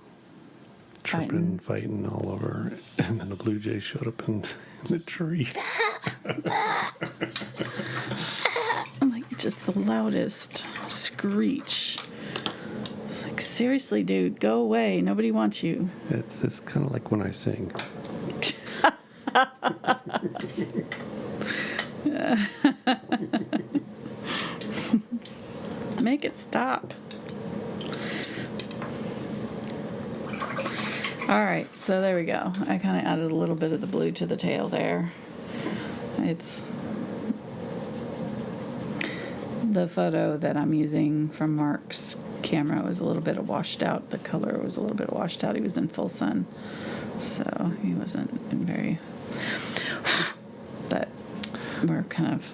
chirping, fighting all over. And then a blue jay showed up in the tree. Like just the loudest screech. It's like, seriously, dude, go away. Nobody wants you. It's kind of like when I sing. Make it stop. All right, so there we go. I kind of added a little bit of the blue to the tail there. It's the photo that I'm using from Mark's camera was a little bit washed out. The color was a little bit washed out. He was in full sun, so he wasn't in very. But we're kind of.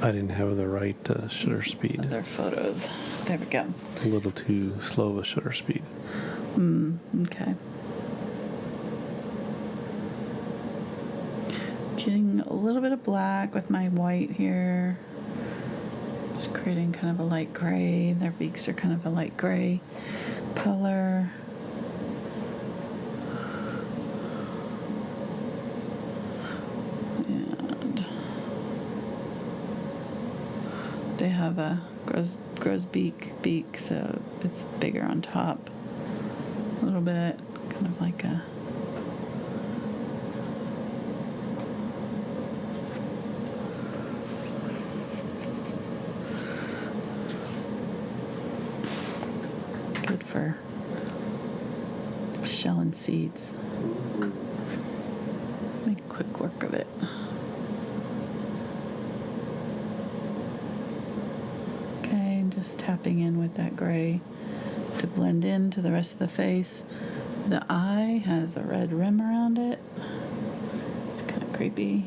I didn't have the right shutter speed. Other photos. There we go. A little too slow of a shutter speed. Okay. Getting a little bit of black with my white here. Just creating kind of a light gray. Their beaks are kind of a light gray color. And they have a grows beak, so it's bigger on top. A little bit, kind of like a. for shell and seeds. Make quick work of it. Okay, and just tapping in with that gray to blend into the rest of the face. The eye has a red rim around it. It's kind of creepy.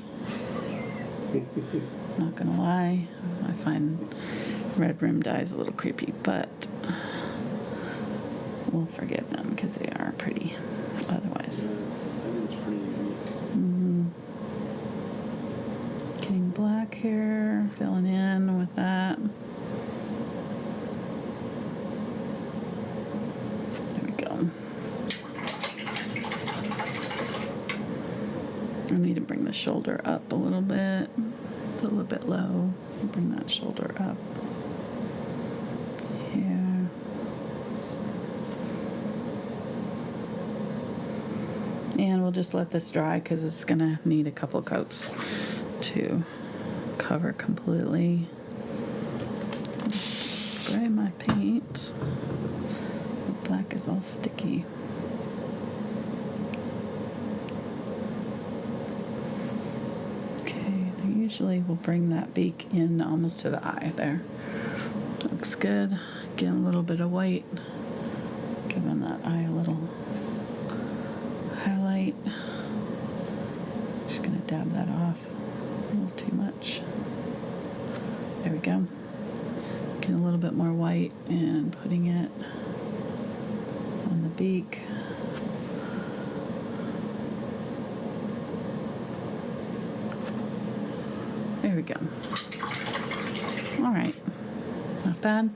Not gonna lie, I find red rimmed eyes a little creepy, but we'll forgive them because they are pretty otherwise. I think it's pretty unique. Getting black here, filling in with that. There we go. I need to bring the shoulder up a little bit. It's a little bit low. Bring that shoulder up. Here. And we'll just let this dry because it's going to need a couple coats to cover completely. Spray my paint. The black is all sticky. Usually we'll bring that beak in almost to the eye there. Looks good. Get a little bit of white. Giving that eye a little highlight. Just gonna dab that off a little too much. There we go. Get a little bit more white and putting it on the beak. There we go. All right, not bad.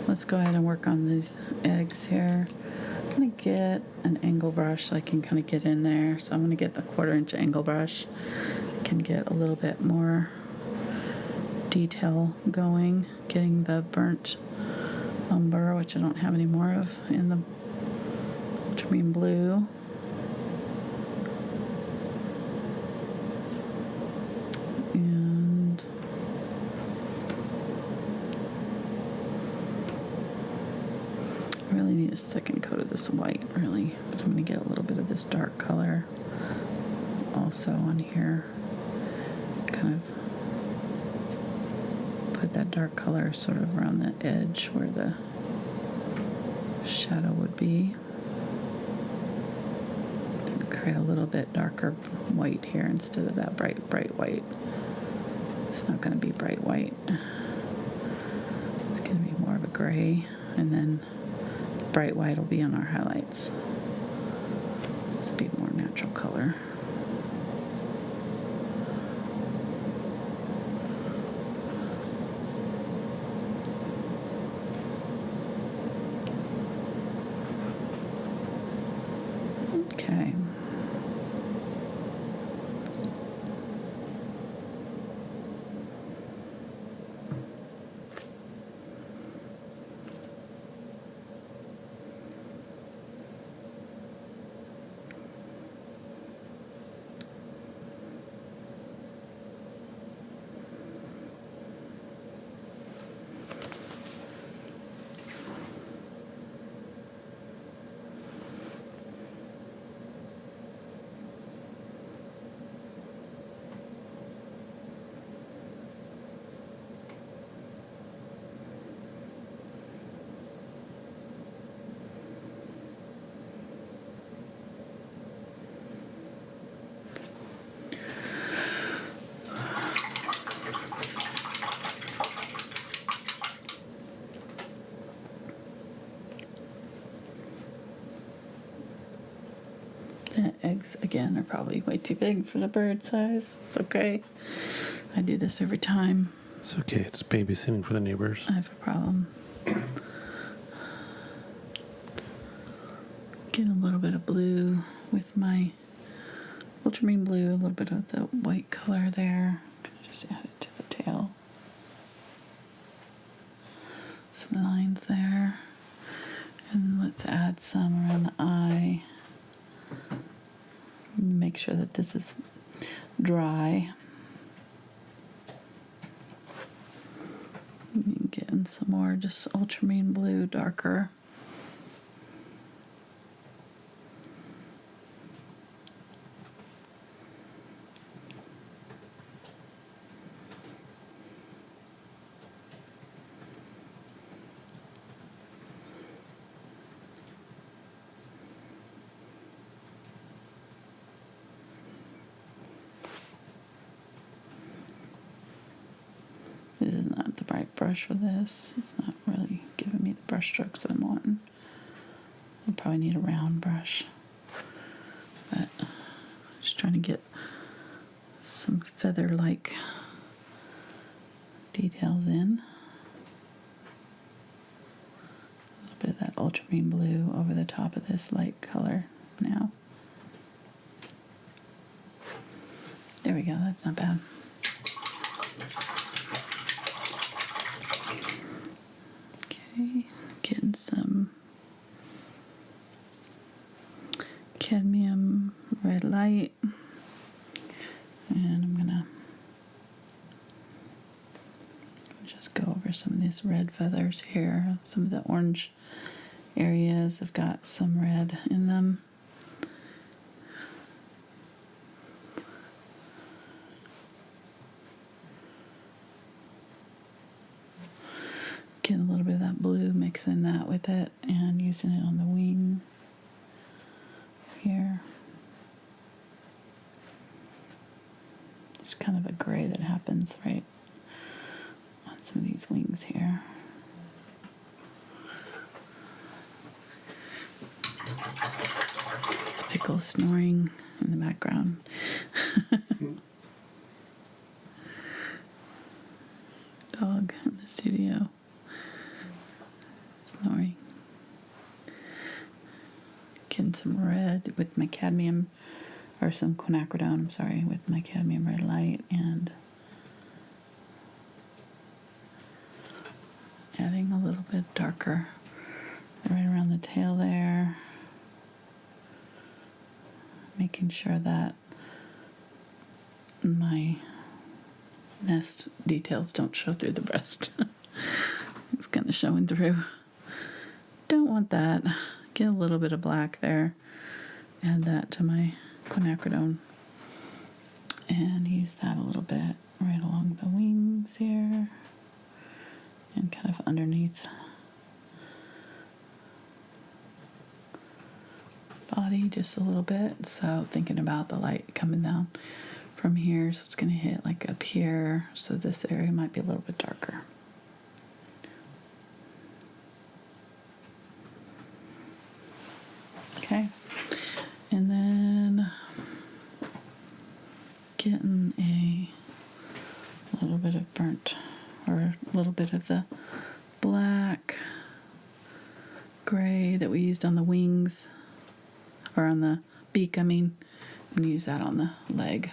Let's go ahead and work on these eggs here. I'm gonna get an angle brush so I can kind of get in there. So I'm gonna get the 1/4" angle brush. Can get a little bit more detail going. Getting the burnt umber, which I don't have any more of in the Ultramarine Blue. Second coat of this white, really, but I'm going to get a little bit of this dark color also on here. Kind of put that dark color sort of around the edge where the shadow would be. And create a little bit darker white here instead of that bright white. It's not going to be bright white. It's going to be more of a gray, and then bright white will be on our highlights. This will be more natural color. Okay. The eggs, again, are probably way too big for the bird size. It's okay. I do this every time. It's okay. It's babysitting for the neighbors. I have a problem. Get a little bit of blue with my Ultramarine Blue, a little bit of the white color there. Just add it to the tail. Some lines there. And let's add some around the eye. Make sure that this is dry. Getting some more just Ultramarine Blue, darker. brush for this. It's not really giving me the brush strokes that I'm wanting. I probably need a round brush. But just trying to get some feather-like details in. A little bit of that ultramarine blue over the top of this light color now. There we go, that's not bad. Okay, getting some Cadmium Red Light. And I'm gonna just go over some of these red feathers here. Some of the orange areas have got some red in them. Getting a little bit of that blue, mixing that with it and using it on the wing here. There's kind of a gray that happens right on some of these wings here. It's Pickle snoring in the background. Dog in the studio snoring. Getting some red with my cadmium, or some quinacridone, I'm sorry, with my cadmium red light, and adding a little bit darker right around the tail there, making sure that my nest details don't show through the breast. It's kind of showing through. Don't want that. Get a little bit of black there. Add that to my quinacridone and use that a little bit right along the wings here and kind of underneath body just a little bit. So thinking about the light coming down from here, so it's going to hit like up here, so this area might be a little bit darker. Okay, and then getting a little bit of burnt, or a little bit of the black gray that we used on the wings, or on the beak, I mean. I'm going to use that on the leg.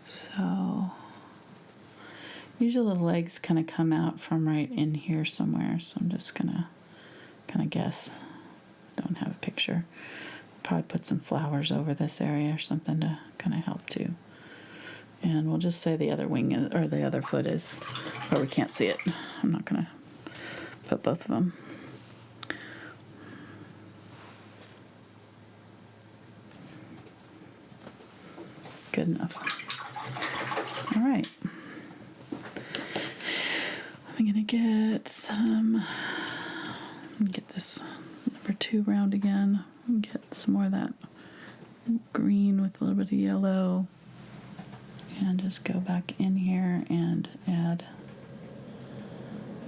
So usually the legs kind of come out from right in here somewhere, so I'm just going to kind of guess. Don't have a picture. Probably put some flowers over this area or something to kind of help too. And we'll just say the other wing is, or the other foot is, or we can't see it. I'm not going to put both of them. Good enough. All right. I'm going to get some, get this number 2 round again. Get some more of that green with a little bit of yellow. And just go back in here and add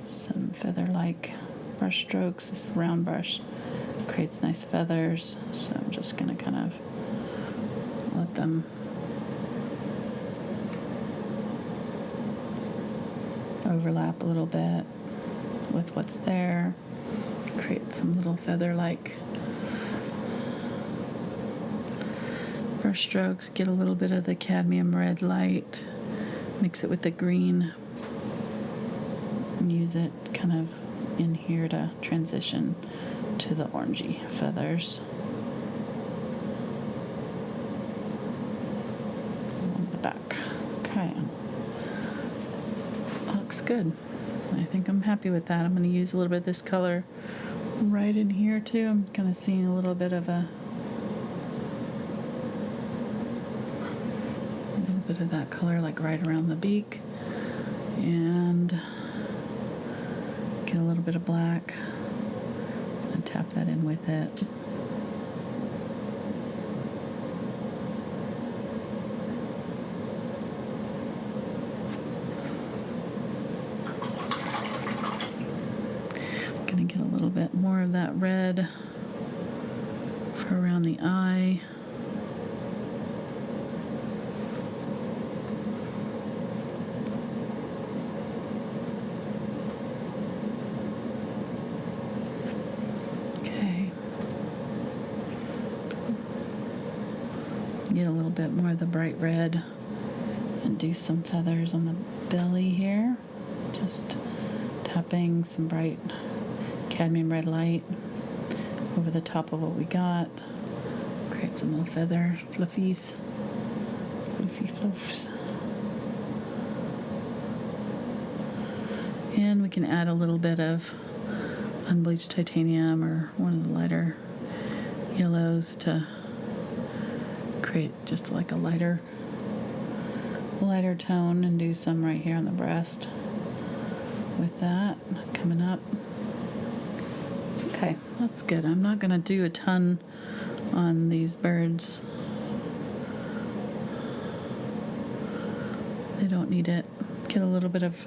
some feather-like brush strokes. This round brush creates nice feathers, so I'm just going to kind of let them overlap a little bit with what's there. Create some little feather-like brush strokes. Get a little bit of the cadmium red light, mix it with the green, and use it kind of in here to transition to the orangey feathers on the back. Okay, looks good. I think I'm happy with that. I'm going to use a little bit of this color right in here too. I'm kind of seeing a little bit of of that color like right around the beak, and get a little bit of black and tap that in with it. bit more of the bright red and do some feathers on the belly here. Just tapping some bright cadmium red light over the top of what we got. Create some little feather fluffies. Fluffy fluffs. And we can add a little bit of unbleached titanium or one of the lighter yellows to create just like a lighter tone, and do some right here on the breast with that coming up. Okay, that's good. I'm not going to do a ton on these birds. They don't need it. Get a little bit of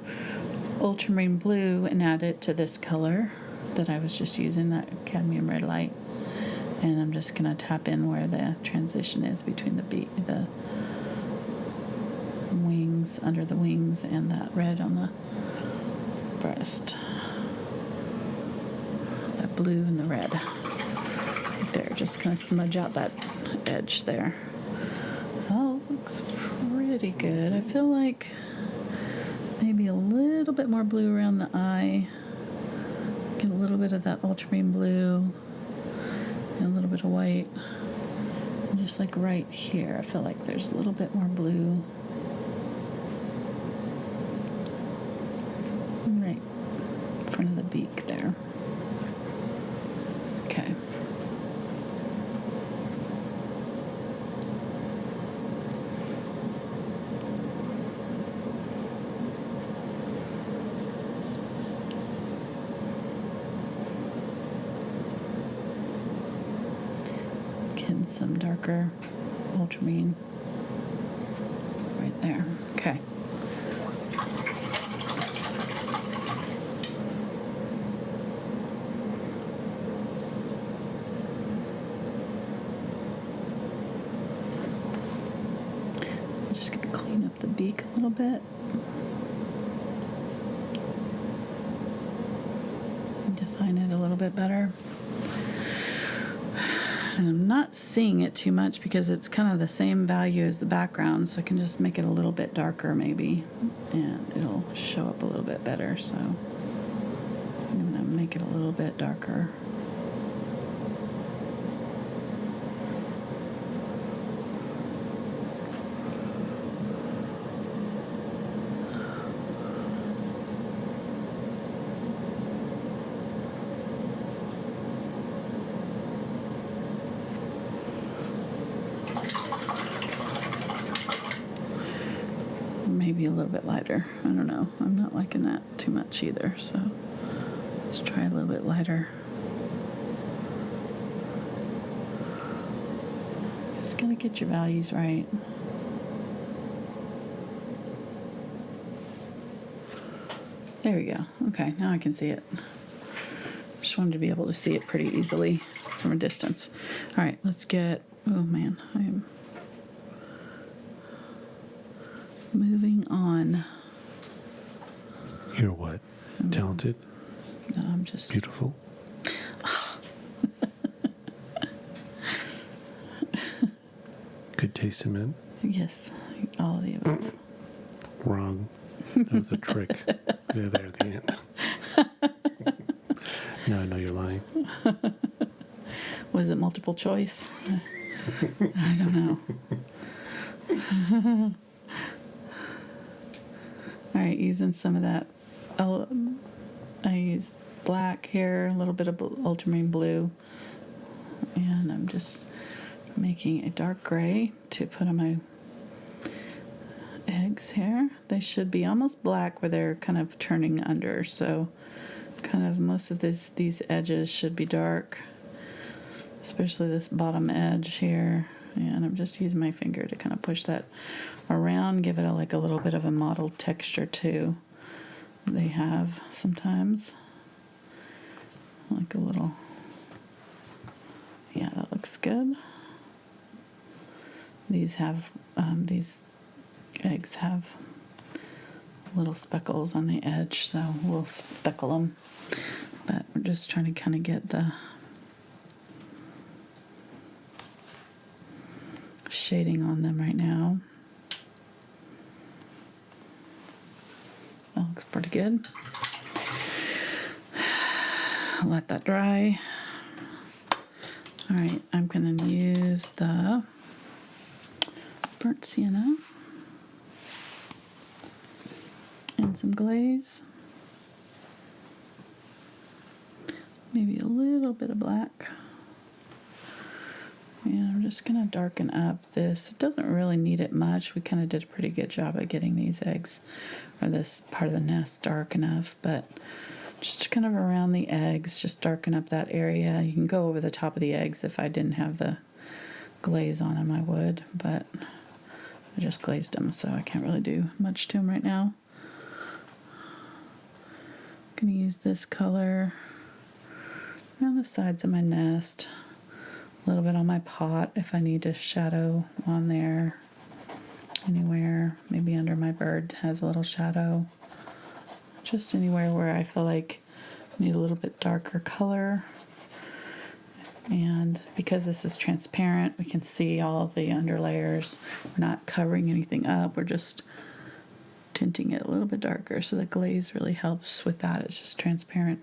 ultramarine blue and add it to this color that I was just using, that cadmium red light. And I'm just going to tap in where the transition is between the wings, under the wings, and that red on the breast. That blue and the red. Right there, just kind of smudge out that edge there. Oh, looks pretty good. I feel like maybe a little bit more blue around the eye. Get a little bit of that ultramarine blue and a little bit of white. And just like right here, I feel like there's a little bit more blue. Right in front of the beak there. Okay. Getting some darker ultramarine right there. Okay. I'm just going to clean up the beak a little bit. Define it a little bit better. And I'm not seeing it too much because it's kind of the same value as the background, so I can just make it a little bit darker maybe, and it'll show up a little bit better. So I'm going to make it a little bit darker. Maybe a little bit lighter. I don't know. I'm not liking that too much either, so let's try a little bit lighter. Just gonna get your values right. There we go. Okay, now I can see it. Just wanted to be able to see it pretty easily from a distance. All right, let's get, oh man, I am moving on. You're what? Talented? No, I'm just Beautiful? Good taste in men? Yes, all of the above. Wrong. That was a trick. There at the end. Now I know you're lying. Was it multiple choice? I don't know. All right, using some of that. I use black here, a little bit of ultramarine blue, and I'm just making a dark gray to put on my eggs here. They should be almost black where they're kind of turning under, so kind of most of these edges should be dark, especially this bottom edge here. And I'm just using my finger to kind of push that around, give it a little bit of a mottled texture too. They have sometimes like a little, yeah, that looks good. These have these eggs have little speckles on the edge, so we'll speckle them. But we're just trying to kind of get the shading on them right now. That looks pretty good. Let that dry. All right, I'm going to use the burnt sienna and some glaze. Maybe a little bit of black. And I'm just going to darken up this. It doesn't really need it much. We kind of did a pretty good job at getting these eggs, or this part of the nest, dark enough, but just kind of around the eggs, just darken up that area. You can go over the top of the eggs. If I didn't have the glaze on them, I would, but I just glazed them, so I can't really do much to them right now. I'm going to use this color around the sides of my nest, a little bit on my pot if I need to shadow on there, anywhere, maybe under my bird has a little shadow. Just anywhere where I feel like I need a little bit darker color. And because this is transparent, we can see all of the underlayers. We're not covering anything up, we're just tinting it a little bit darker. So the glaze really helps with that. It's just transparent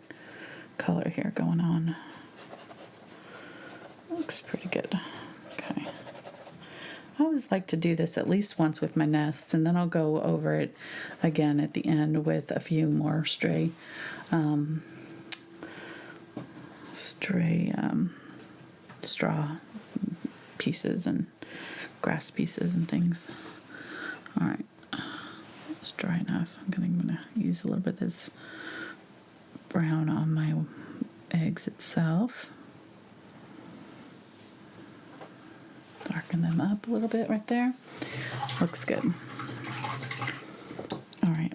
color here going on. Looks pretty good. Okay. I always like to do this at least once with my nests, and then I'll go over it again at the end with a few more stray straw pieces and grass pieces and things. All right, it's dry enough. I'm gonna use a little bit of this brown on my eggs itself. Darken them up a little bit right there. Looks good. All right.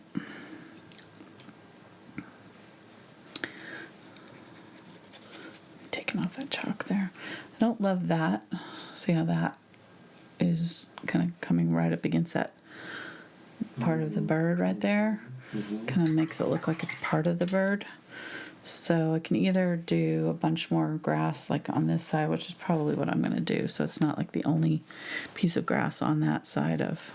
Taking off that chalk there. I don't love that. See how that is kind of coming right up against that part of the bird right there? Kind of makes it look like it's part of the bird. So I can either do a bunch more grass like on this side, which is probably what I'm going to do, so it's not like the only piece of grass on that side of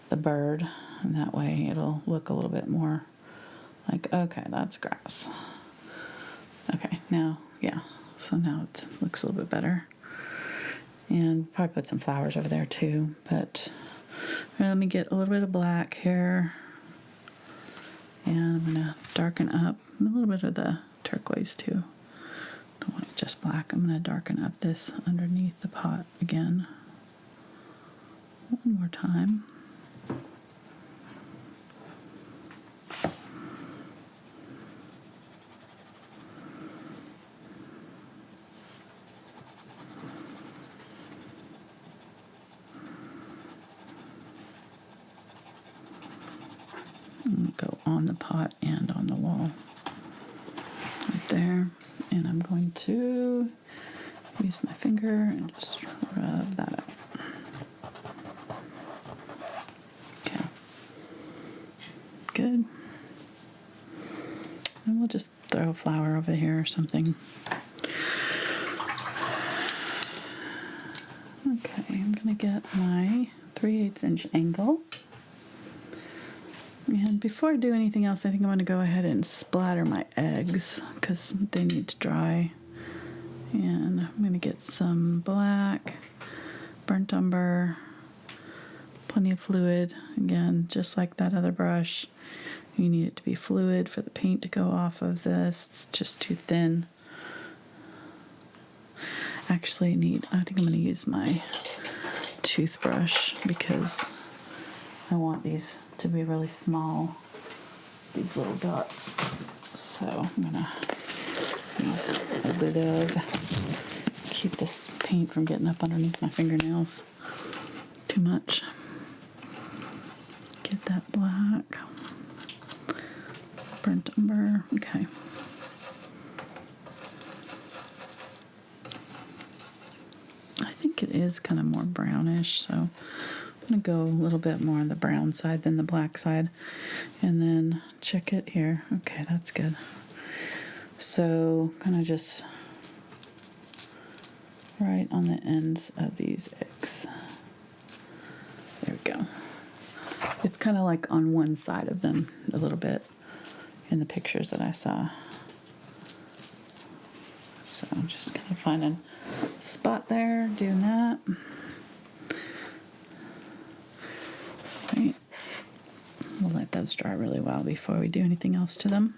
the bird, and that way it'll look a little bit more like, okay, that's grass. Okay, now, yeah, so now it looks a little bit better. And probably put some flowers over there too, but let me get a little bit of black here. And I'm going to darken up a little bit of the turquoise too. Don't want it just black. I'm going to darken up this underneath the pot again. One more time. Go on the pot and on the wall right there, and I'm going to use my finger and just rub that out. Okay, good. And we'll just throw a flower over here or something. Okay, I'm gonna get my 3/8 inch angle. And before I do anything else, I think I'm going to go ahead and splatter my eggs because they need to dry. And I'm going to get some black, burnt umber, plenty of fluid. Again, just like that other brush, you need it to be fluid for the paint to go off of this. It's just too thin. Actually, I think I'm going to use my toothbrush because I want these to be really small, these little dots. So I'm gonna use a bit of, keep this paint from getting up underneath my fingernails too much. Get that black, burnt umber, okay. I think it is kind of more brownish, so I'm going to go a little bit more on the brown side than the black side, and then check it here. Okay, that's good. So kind of just right on the ends of these eggs. There we go. It's kind of like on one side of them a little bit in the pictures that I saw. So I'm just kind of finding a spot there, doing that. Right. We'll let those dry really well before we do anything else to them.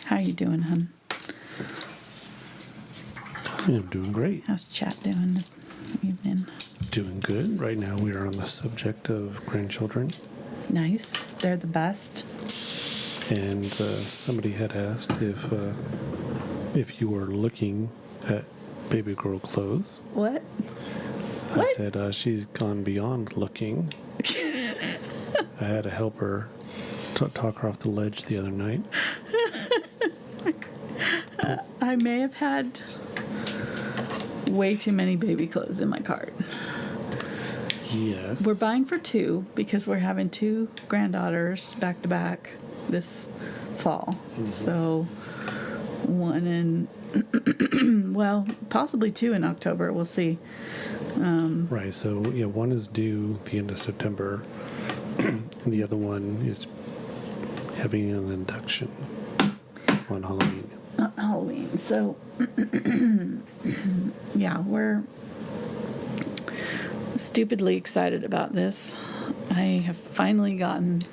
How you doing, hun? I'm doing great. How's chat doing this evening? Doing good. Right now we are on the subject of grandchildren. Nice. They're the best. And somebody had asked if you were looking at baby girl clothes. What? I What? said she's gone beyond looking. I had to help her talk her off the ledge the other night. I may have had way too many baby clothes in my cart. Yes. We're buying for two because we're having two granddaughters back to back this fall. Mm-hmm. So one in, well, possibly two in October. We'll see. Right. So yeah, one is due the end of September, and the other one is having an induction on Halloween. Not Halloween. So yeah, we're stupidly excited about this. I have finally gotten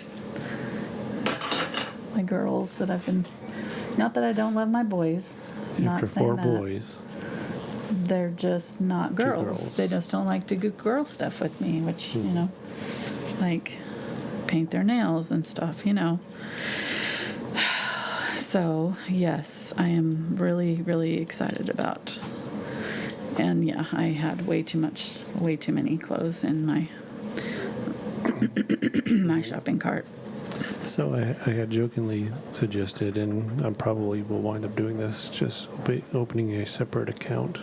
my girls that I've been, not that I don't love my boys. After not saying 4 that. boys. They're just not girls. girls. They just don't like to do girl stuff with me, which, you know, like paint their nails and stuff, you know. So, yes, I am really, really excited about. And yeah, I had way too many clothes in my my shopping cart. So I had jokingly suggested, and I probably will wind up doing this, just opening a separate account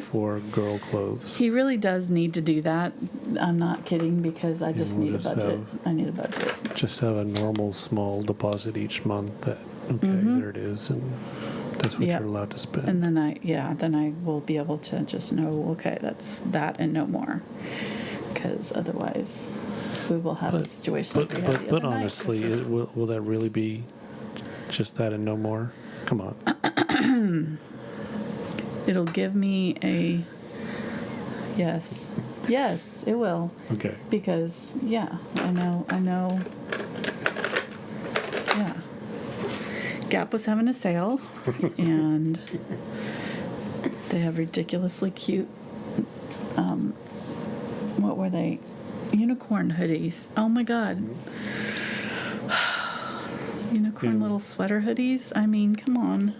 for girl clothes. He really does need to do that. I'm not kidding, because I just we'll need just a budget. I need a budget. Just have a normal small deposit each month that, okay, there it is, and that's what Yep. you're allowed to spend. And then I will be able to just know, okay, that's that and no more. Because otherwise we will have a situation like we had the But other night. honestly, will that really be just that and no more? Come on. It'll give me a yes. Yes, it will. Okay. Because yeah, I know. Yeah. Gap was having a sale and they have ridiculously cute what were they? Unicorn hoodies. Oh my god. Unicorn little sweater hoodies. I mean, come on.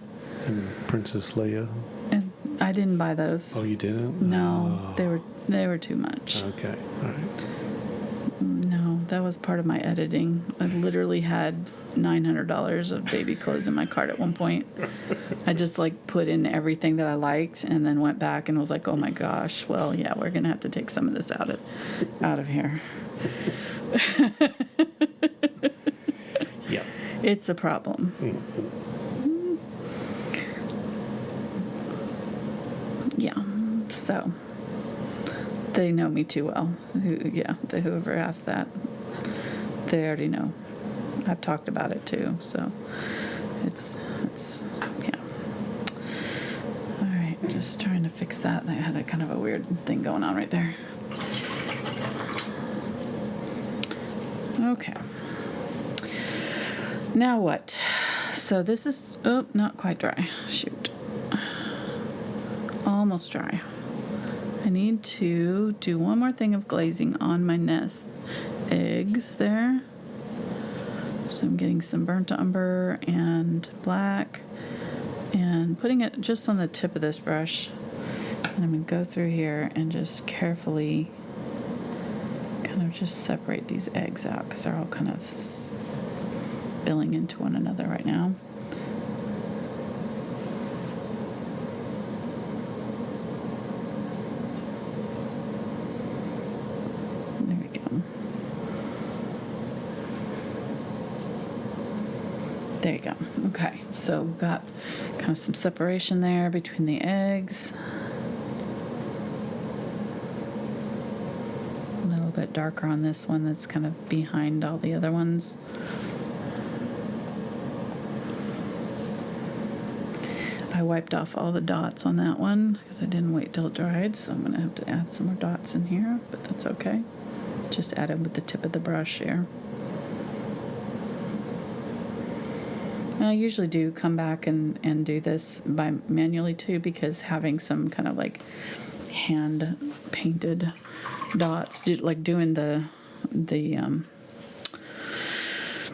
And Princess Leia. And I didn't buy those. Oh, you didn't? No, Oh. they were too much. Okay. All right. No, that was part of my editing. I literally had $900 of baby clothes in my cart at one point. I just like put in everything that I liked and then went back and was like, oh my gosh, well, yeah, we're gonna have to take some of this out of here. Yeah. It's a problem. Yeah. So they know me too well. Whoever asked that, they already know. I've talked about it too, so it's yeah. All right, just trying to fix that. I had a kind of a weird thing going on right there. Okay. Now what? So this is not quite dry. Shoot. Almost dry. I need to do one more thing of glazing on my nest eggs there. So I'm getting some burnt umber and black and putting it just on the tip of this brush. And I'm going to go through here and just carefully kind of just separate these eggs out because they're all kind of spilling into one another right now. There we go. There you go. Okay, so we've got kind of some separation there between the eggs. A little bit darker on this one that's kind of behind all the other ones. I wiped off all the dots on that one because I didn't wait till it dried, so I'm going to have to add some more dots in here, but that's okay. Just add them with the tip of the brush here. And I usually do come back and do this by manually too, because having some kind of like hand painted dots, like doing the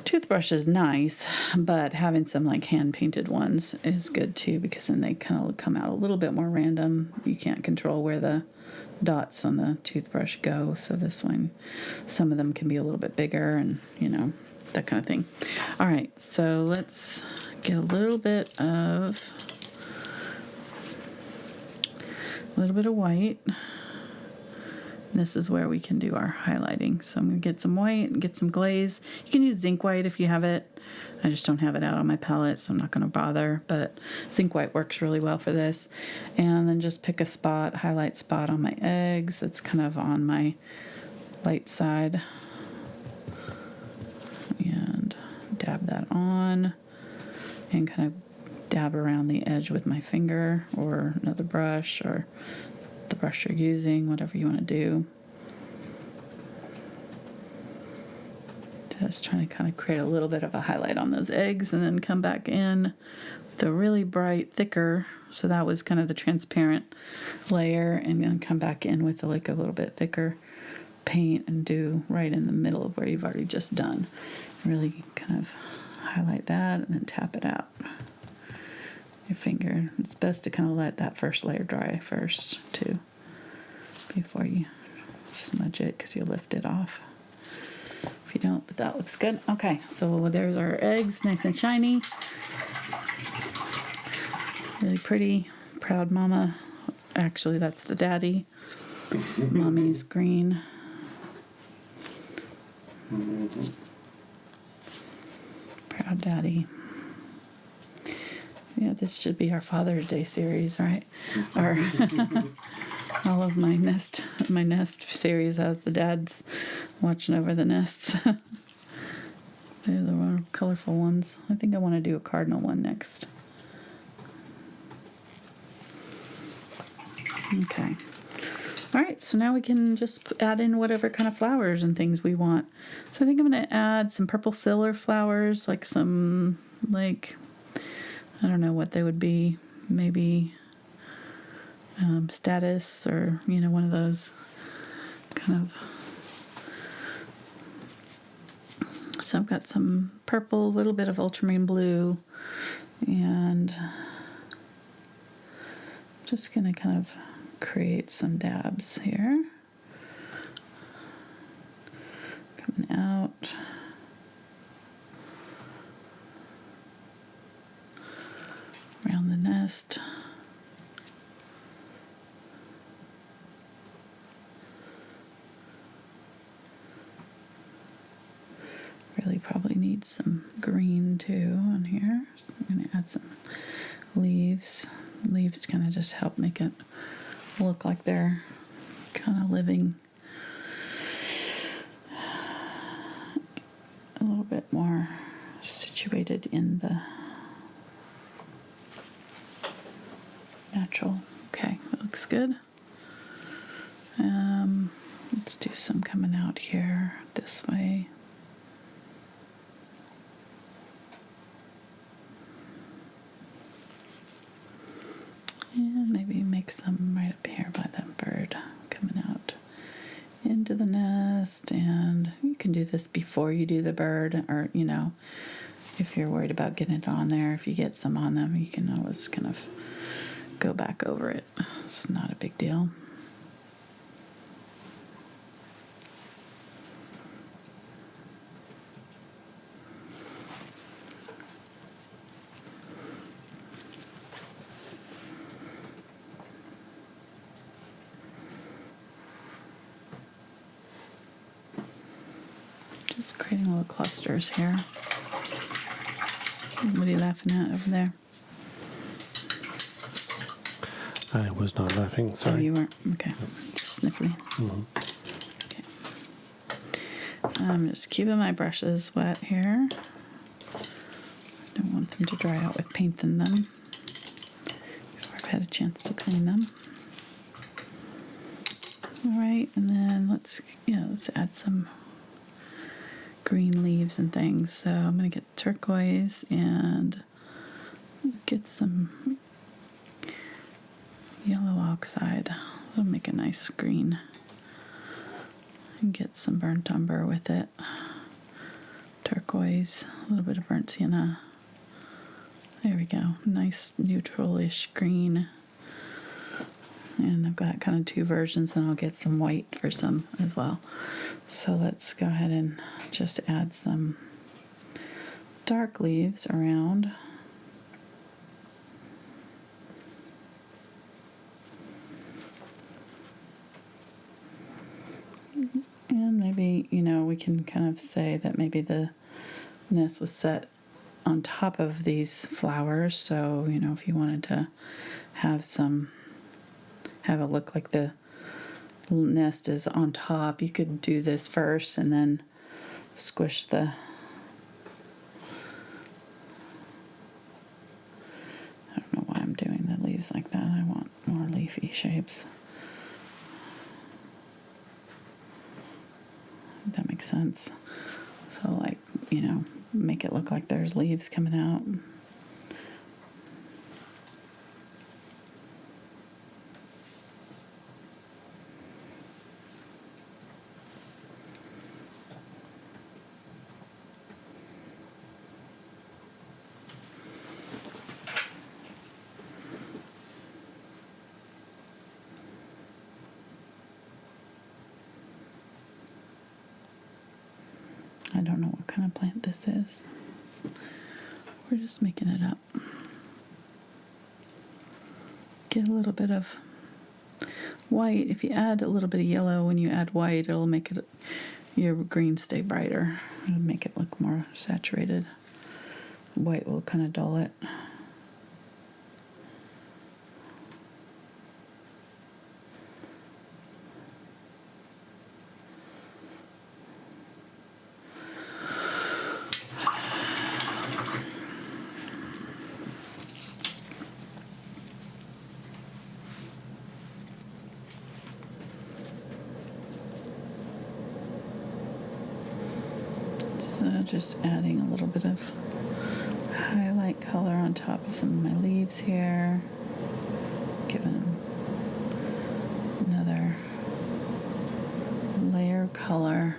toothbrush is nice, but having some like hand painted ones is good too, because then they kind of come out a little bit more random. You can't control where the dots on the toothbrush go, so this one, some of them can be a little bit bigger, and you know, that kind of thing. All right, so let's get a little bit of white. This is where we can do our highlighting. So I'm going to get some white and get some glaze. You can use zinc white if you have it. I just don't have it out on my palette, so I'm not going to bother. But zinc white works really well for this. And then just pick a spot, highlight spot on my eggs. That's kind of on my light side. And dab that on. And kind of dab around the edge with my finger or another brush or the brush you're using, whatever you want to do. Just trying to kind of create a little bit of a highlight on those eggs, and then come back in with a really bright, thicker, so that was kind of the transparent layer, and then come back in with like a little bit thicker paint and do right in the middle of where you've already just done. Really kind of highlight that and then tap it out. Your finger. It's best to kind of let that first layer dry first too, before you smudge it, because you lift it off if you don't, but that looks good. Okay, so there's our eggs, nice and shiny, really pretty. Proud mama. Actually, that's the daddy. Mommy's green. Proud daddy. Yeah, this should be our Father's Day series, right? Our all of my nest series has the dads watching over the nests. They're the colorful ones. I think I want to do a cardinal one next. Okay. All right, so now we can just add in whatever kind of flowers and things we want. So I think I'm going to add some purple filler flowers, like some, like, I don't know what they would be, maybe status, or, you know, one of those kind of. So I've got some purple, a little bit of ultramarine blue, and just going to kind of create some dabs here. Coming out. Around the nest. Really probably need some green too on here. So I'm going to add some leaves. Leaves kind of just help make it look like they're kind of living a little bit more situated in the natural. Okay, that looks good. Let's do some coming out here this way. And maybe make some right up here by that bird coming out into the nest. And you can do this before you do the bird, or, you know, if you're worried about getting it on there, if you get some on them, you can always kind of go back over it. It's not a big deal. Just creating little clusters here. What are you laughing at over there? I was not laughing, Oh, sorry. you weren't? Okay. Just sniffly. Okay. I'm just keeping my brushes wet here. Don't want them to dry out with paint in them before I've had a chance to clean them. All right, and then let's add some green leaves and things. So I'm gonna get turquoise and get some yellow oxide. It'll make a nice green. And get some burnt umber with it. Turquoise, a little bit of burnt sienna. There we go. Nice neutral-ish green. And I've got kind of two versions, and I'll get some white for some as well. So let's go ahead and just add some dark leaves around. And maybe, we can kind of say that maybe the nest was set on top of these flowers. So, if you wanted to have it look like the nest is on top, you could do this first and then squish the I don't know why I'm doing the leaves like that. I want more leafy shapes. That makes sense. So make it look like there's leaves coming out. I don't know what kind of plant this is. We're just making it up. Get a little bit of white. If you add a little bit of yellow when you add white, it'll make your green stay brighter. It'll make it look more saturated. White will kind of dull it. So just adding a little bit of highlight color on top of some of my leaves here. Giving them another layer of color.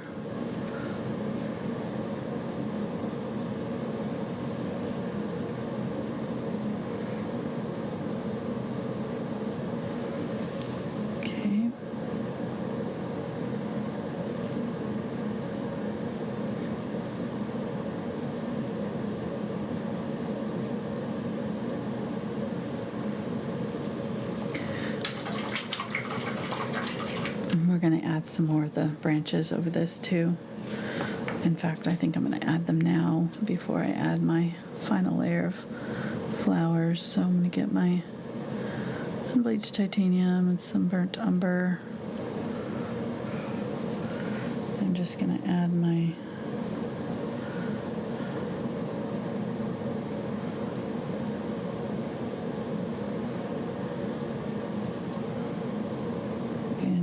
Okay. We're going to add some more of the branches over this too. In fact, I think I'm going to add them now before I add my final layer of flowers. So I'm going to get my Unbleached Titanium and some burnt umber. I'm just going to add my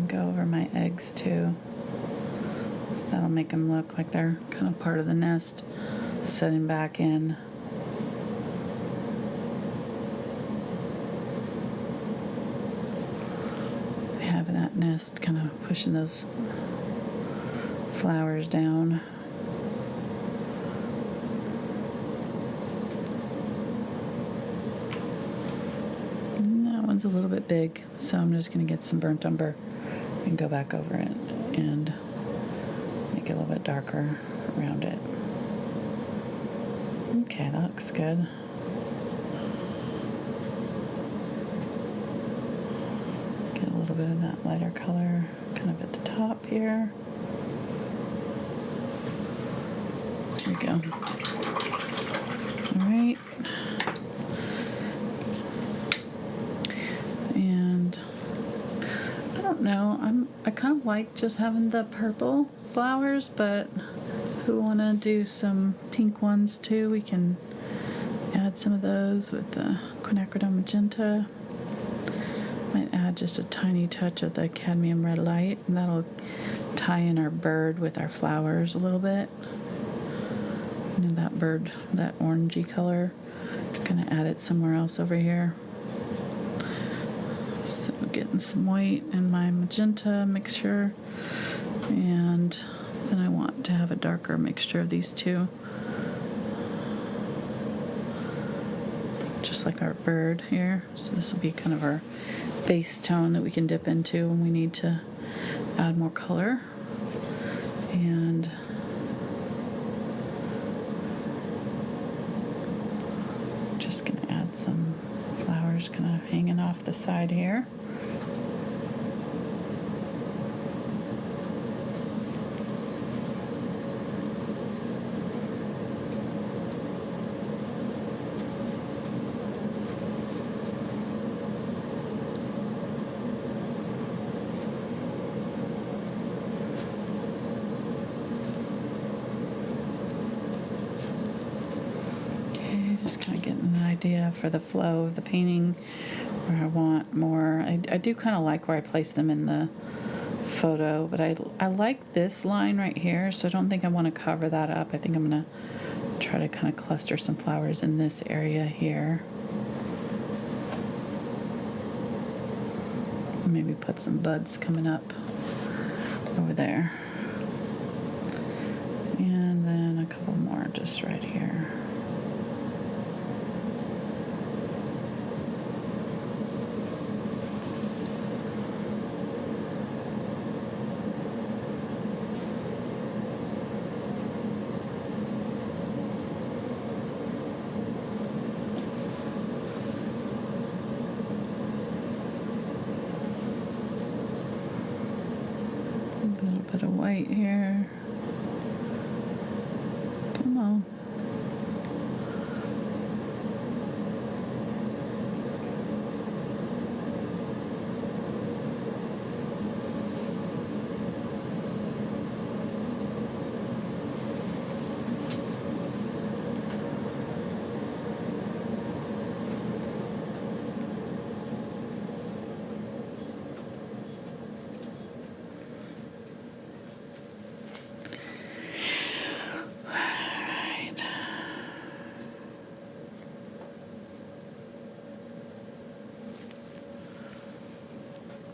go over my eggs too. So that'll make them look like they're kind of part of the nest, setting back in. Having that nest kind of pushing those flowers down. And that one's a little bit big, so I'm just going to get some burnt umber and go back over it and make it a little bit darker around it. Okay, that looks good. Get a little bit of that lighter color kind of at the top here. There we go. All right. don't know. I kind of like just having the purple flowers, but if we want to do some pink ones too, we can add some of those with the Quinacridone Magenta. Might add just a tiny touch of the Cadmium Red Light, and that'll tie in our bird with our flowers a little bit. You know, that bird, that orangey color. Gonna add it somewhere else over here. So getting some white in my magenta mixture, and then I want to have a darker mixture of these two, just like our bird here. So this will be kind of our base tone that we can dip into when we need to add more color. And just gonna add some flowers kind of hanging off the side here. Just kind of getting an idea for the flow of the painting, where I want more. I do kind of like where I place them in the photo, but I like this line right here, so I don't think I want to cover that up. I think I'm going to try to kind of cluster some flowers in this area here. Maybe put some buds coming up over there. And then a couple more just right here. A little bit of white here. Come on.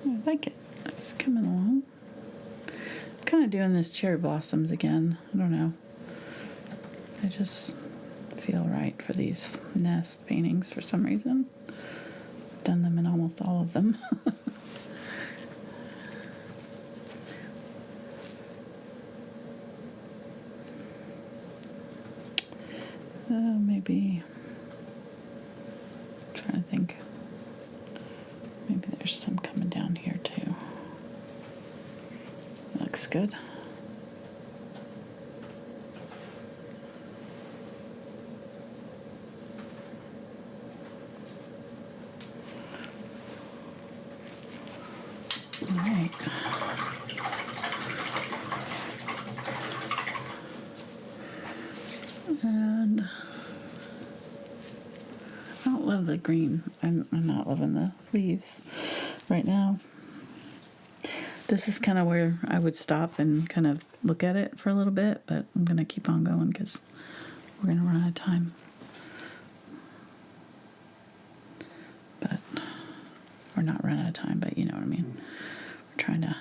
I like it. It's coming along. I'm kind of doing this cherry blossoms again. I don't know. I just feel right for these nest paintings for some reason. I've done them in almost all of them. Maybe. I'm trying to think. Maybe there's some coming down here too. Looks good. All right. And I don't love the green. I'm not loving the leaves right now. This is kind of where I would stop and kind of look at it for a little bit, but I'm going to keep on going because we're going to run out of time. But we're not running out of time, but you know what I mean. We're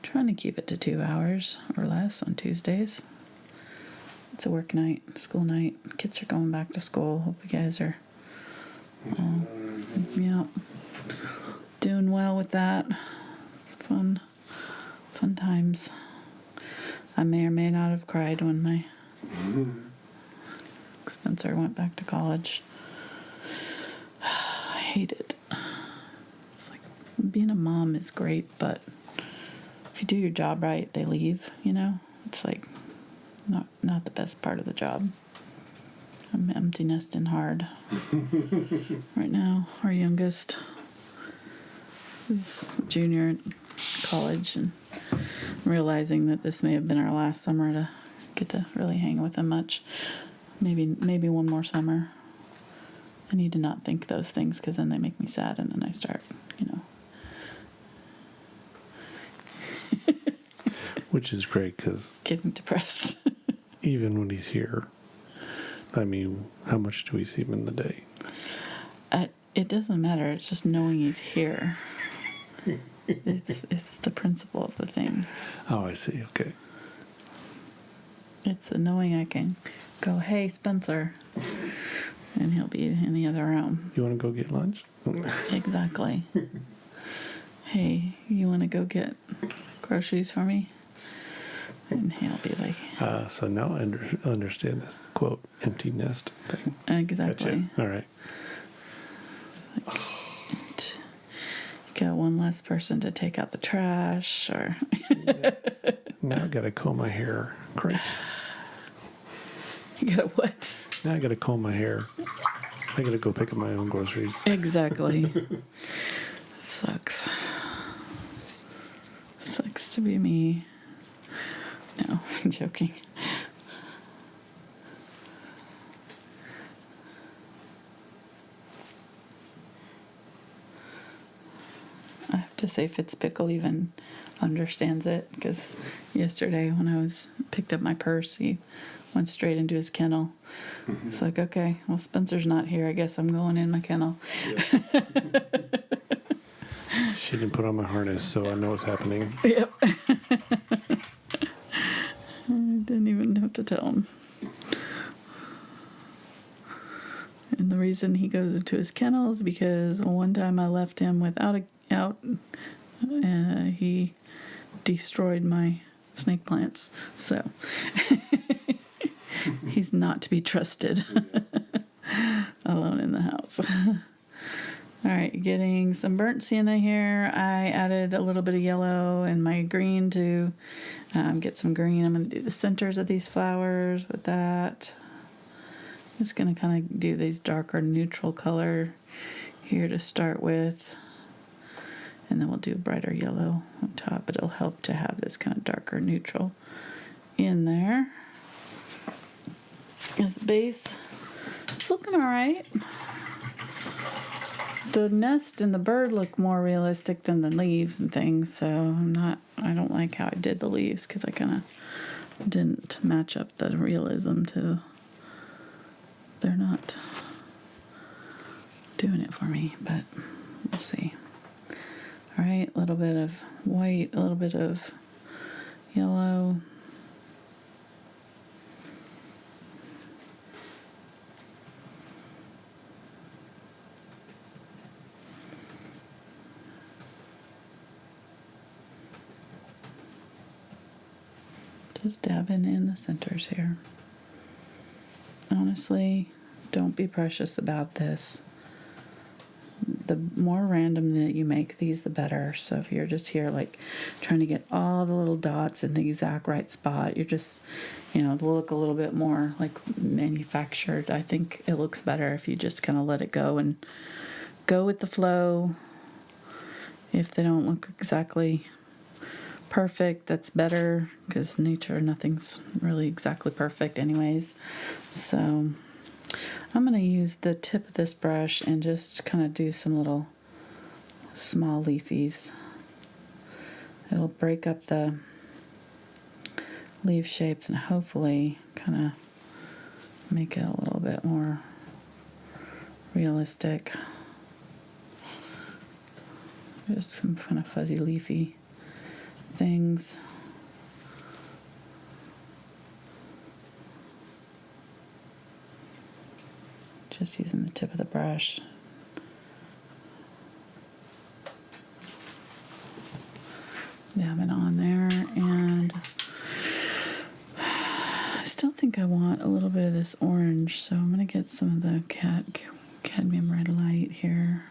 trying to keep it to 2 hours or less on Tuesdays. It's a work night, school night. Kids are going back to school. Hope you guys are doing well with that. Fun times. I may or may not have cried when my Spencer went back to college. I hate it. It's like being a mom is great, but if you do your job right, they leave, you know? It's like not the best part of the job. I'm empty nesting hard right now. Our youngest He's a junior at college, and realizing that this may have been our last summer to get to really hang with him much. Maybe one more summer. I need to not think those things because then they make me sad, and then I start, Which is great because getting depressed. even when he's here, I mean, how much do we see him in the day? It doesn't matter. It's just knowing he's here. It's the principle of the thing. Oh, I see. Okay. It's the knowing I can go, hey, Spencer, and he'll be in the other room. You want to go get lunch? Exactly. Hey, you want to go get groceries for me? And he'll be like, So now I understand this, quote, empty nest thing. exactly. Gotcha. All right. Got one less person to take out the trash, or Now I got to comb my hair. Great. you gotta what? Now I got to comb my hair. I got to go pick up my own groceries. Exactly. Sucks to be me. No, I'm joking. I have to say Fitzpickle even understands it, because yesterday when I picked up my purse, he went straight into his kennel. It's like, okay, well, Spencer's not here. I guess I'm going in my kennel. She didn't put on my harness, so I know what's happening. Yep. I didn't even have to tell him. And the reason he goes into his kennel is because one time I left him without he destroyed my snake plants. So he's not to be trusted alone in the house. All right, getting some burnt sienna here. I added a little bit of yellow and my green to get some green. I'm going to do the centers of these flowers with that. I'm just going to kind of do these darker neutral color here to start with. And then we'll do a brighter yellow on top. But it'll help to have this kind of darker neutral in there. As the base, it's looking all right. The nest and the bird look more realistic than the leaves and things, so I don't like how I did the leaves because I kind of didn't match up the realism to, they're not doing it for me, but we'll see. All right, a little bit of white, a little bit of yellow. Just dabbing in the centers here. Honestly, don't be precious about this. The more random that you make these, the better. So if you're just here like trying to get all the little dots in the exact right spot, you're just, look a little bit more like manufactured. I think it looks better if you just kind of let it go and go with the flow. If they don't look exactly perfect, that's better, because nature, nothing's really exactly perfect anyways. So I'm going to use the tip of this brush and just kind of do some little small leafies. It'll break up the leaf shapes and hopefully kind of make it a little bit more realistic. Just some kind of fuzzy leafy things. Just using the tip of the brush. Dab it on there, and I still think I want a little bit of this orange, so I'm going to get some of the Cadmium Red Light here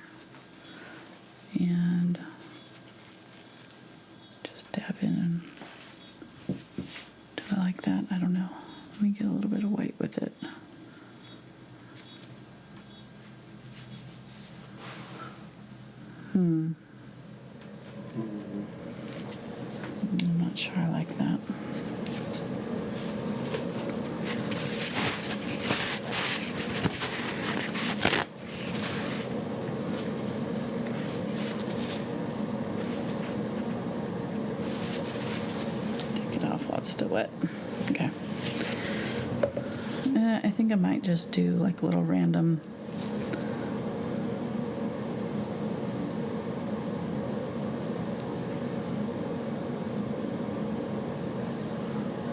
and dab in. And do I like that? I don't know. Let me get a little bit of white with it. not sure I like that. Take it off while it's still wet. Okay. I think I might just do like little random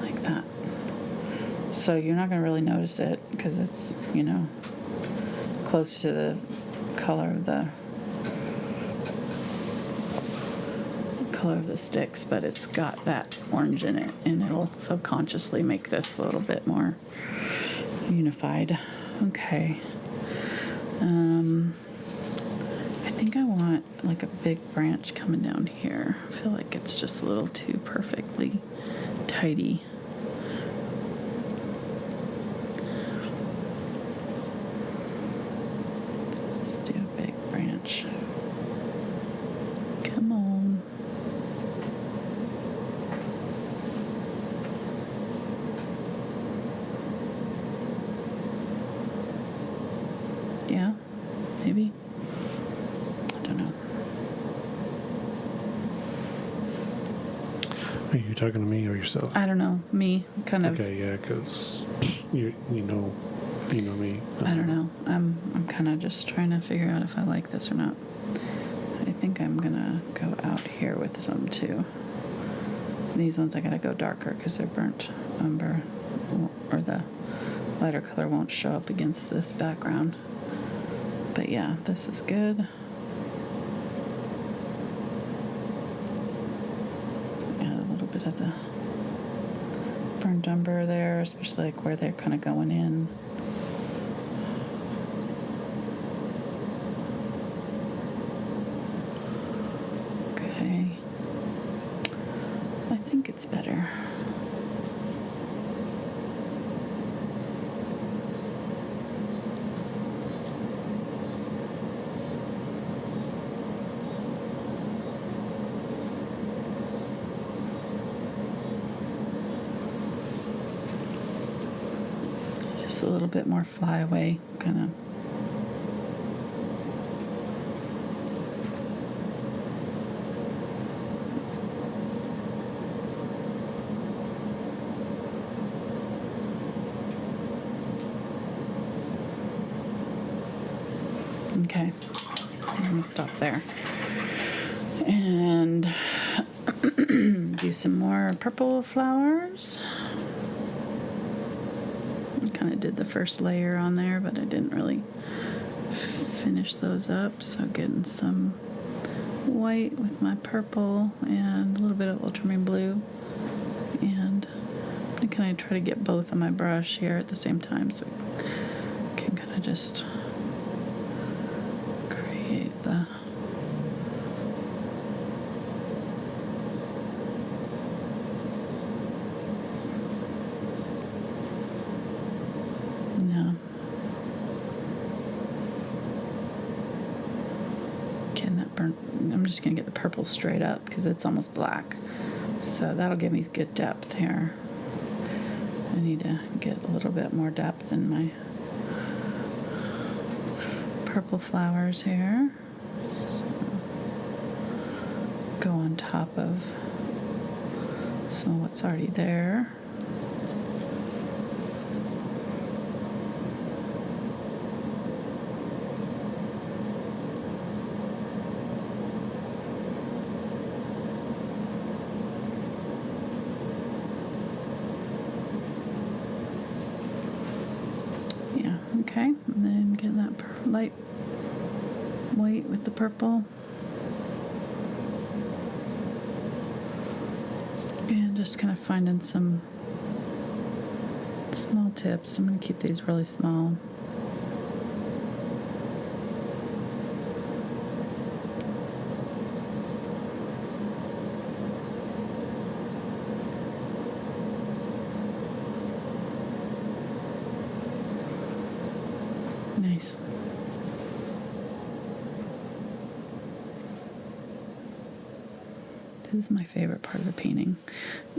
like that. So you're not going to really notice it because it's, you know, close to the color of the sticks, but it's got that orange in it, and it'll subconsciously make this a little bit more unified. Okay. I think I want like a big branch coming down here. I feel like it's just a little too perfectly tidy. Let's do a big branch. Come on. Yeah, maybe. I don't know. Are you talking to me or yourself? I don't know. Me, kind of. Okay, yeah, because you know me. I don't know. I'm kind of just trying to figure out if I like this or not. I think I'm gonna go out here with some too. These ones I gotta go darker because they're burnt umber, or the lighter color won't show up against this background. But yeah, this is good. Add a little bit of the burnt umber there, especially like where they're kind of going in. Okay. I think it's better. A little bit more flyaway kind of. Okay, let me stop there and do some more purple flowers. Kind of did the first layer on there, but I didn't really finish those up. So getting some white with my purple and a little bit of ultramarine blue, and I kind of try to get both on my brush here at the same time, so I can kind of just create the I'm just going to get the purple straight up because it's almost black. So that'll give me good depth here. I need to get a little bit more depth in my purple flowers here. So go on top of some of what's already there. Okay, and then get that light white with the purple. And just kind of finding some small tips. I'm going to keep these really small. Nice. This is my favorite part of the painting.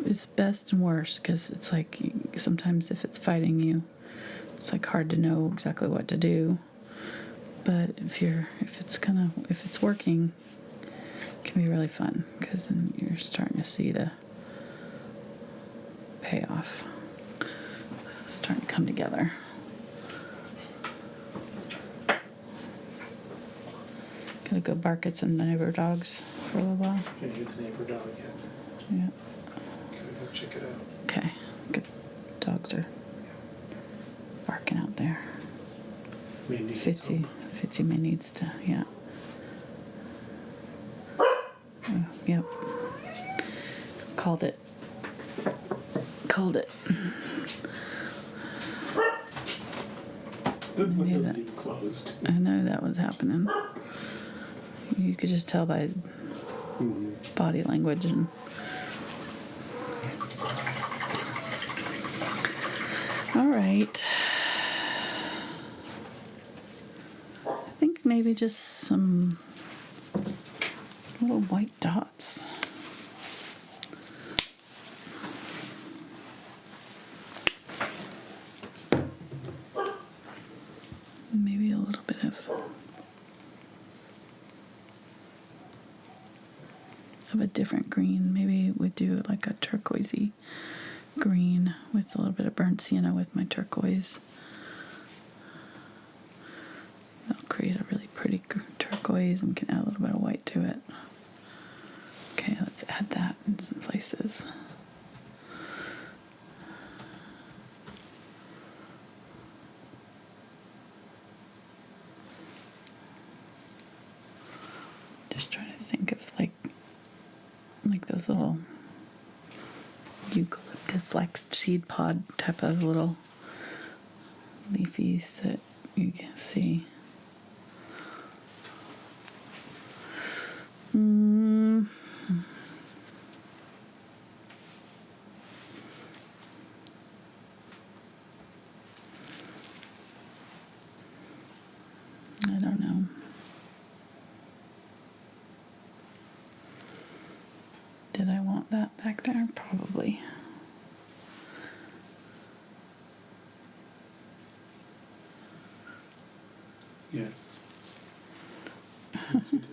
It's best and worst because it's like sometimes if it's fighting you, it's like hard to know exactly what to do. But if it's working, it can be really fun because then you're starting to see the payoff starting to come together. Gonna go bark at some neighbor dogs for a little while. Can you get the neighbor dog yet? Yeah. Can we go check it out? Okay. Good. Dogs are barking out there. Fitzy may needs to, yeah. Oh, yep. Called it. The window's that. even closed. I know that was happening. You could just tell by his body language and all right. I think maybe just some little white dots. Maybe a little bit of a different green. Maybe we do like a turquoisey green with a little bit of burnt sienna with my turquoise. That'll create a really pretty turquoise, and we can add a little bit of white to it. Okay, let's add that in some places. Just trying to think of like those little eucalyptus like seed pod type of little leafies that you can see. I don't know. Did I want that back there? Probably. Yes. Yes, you do.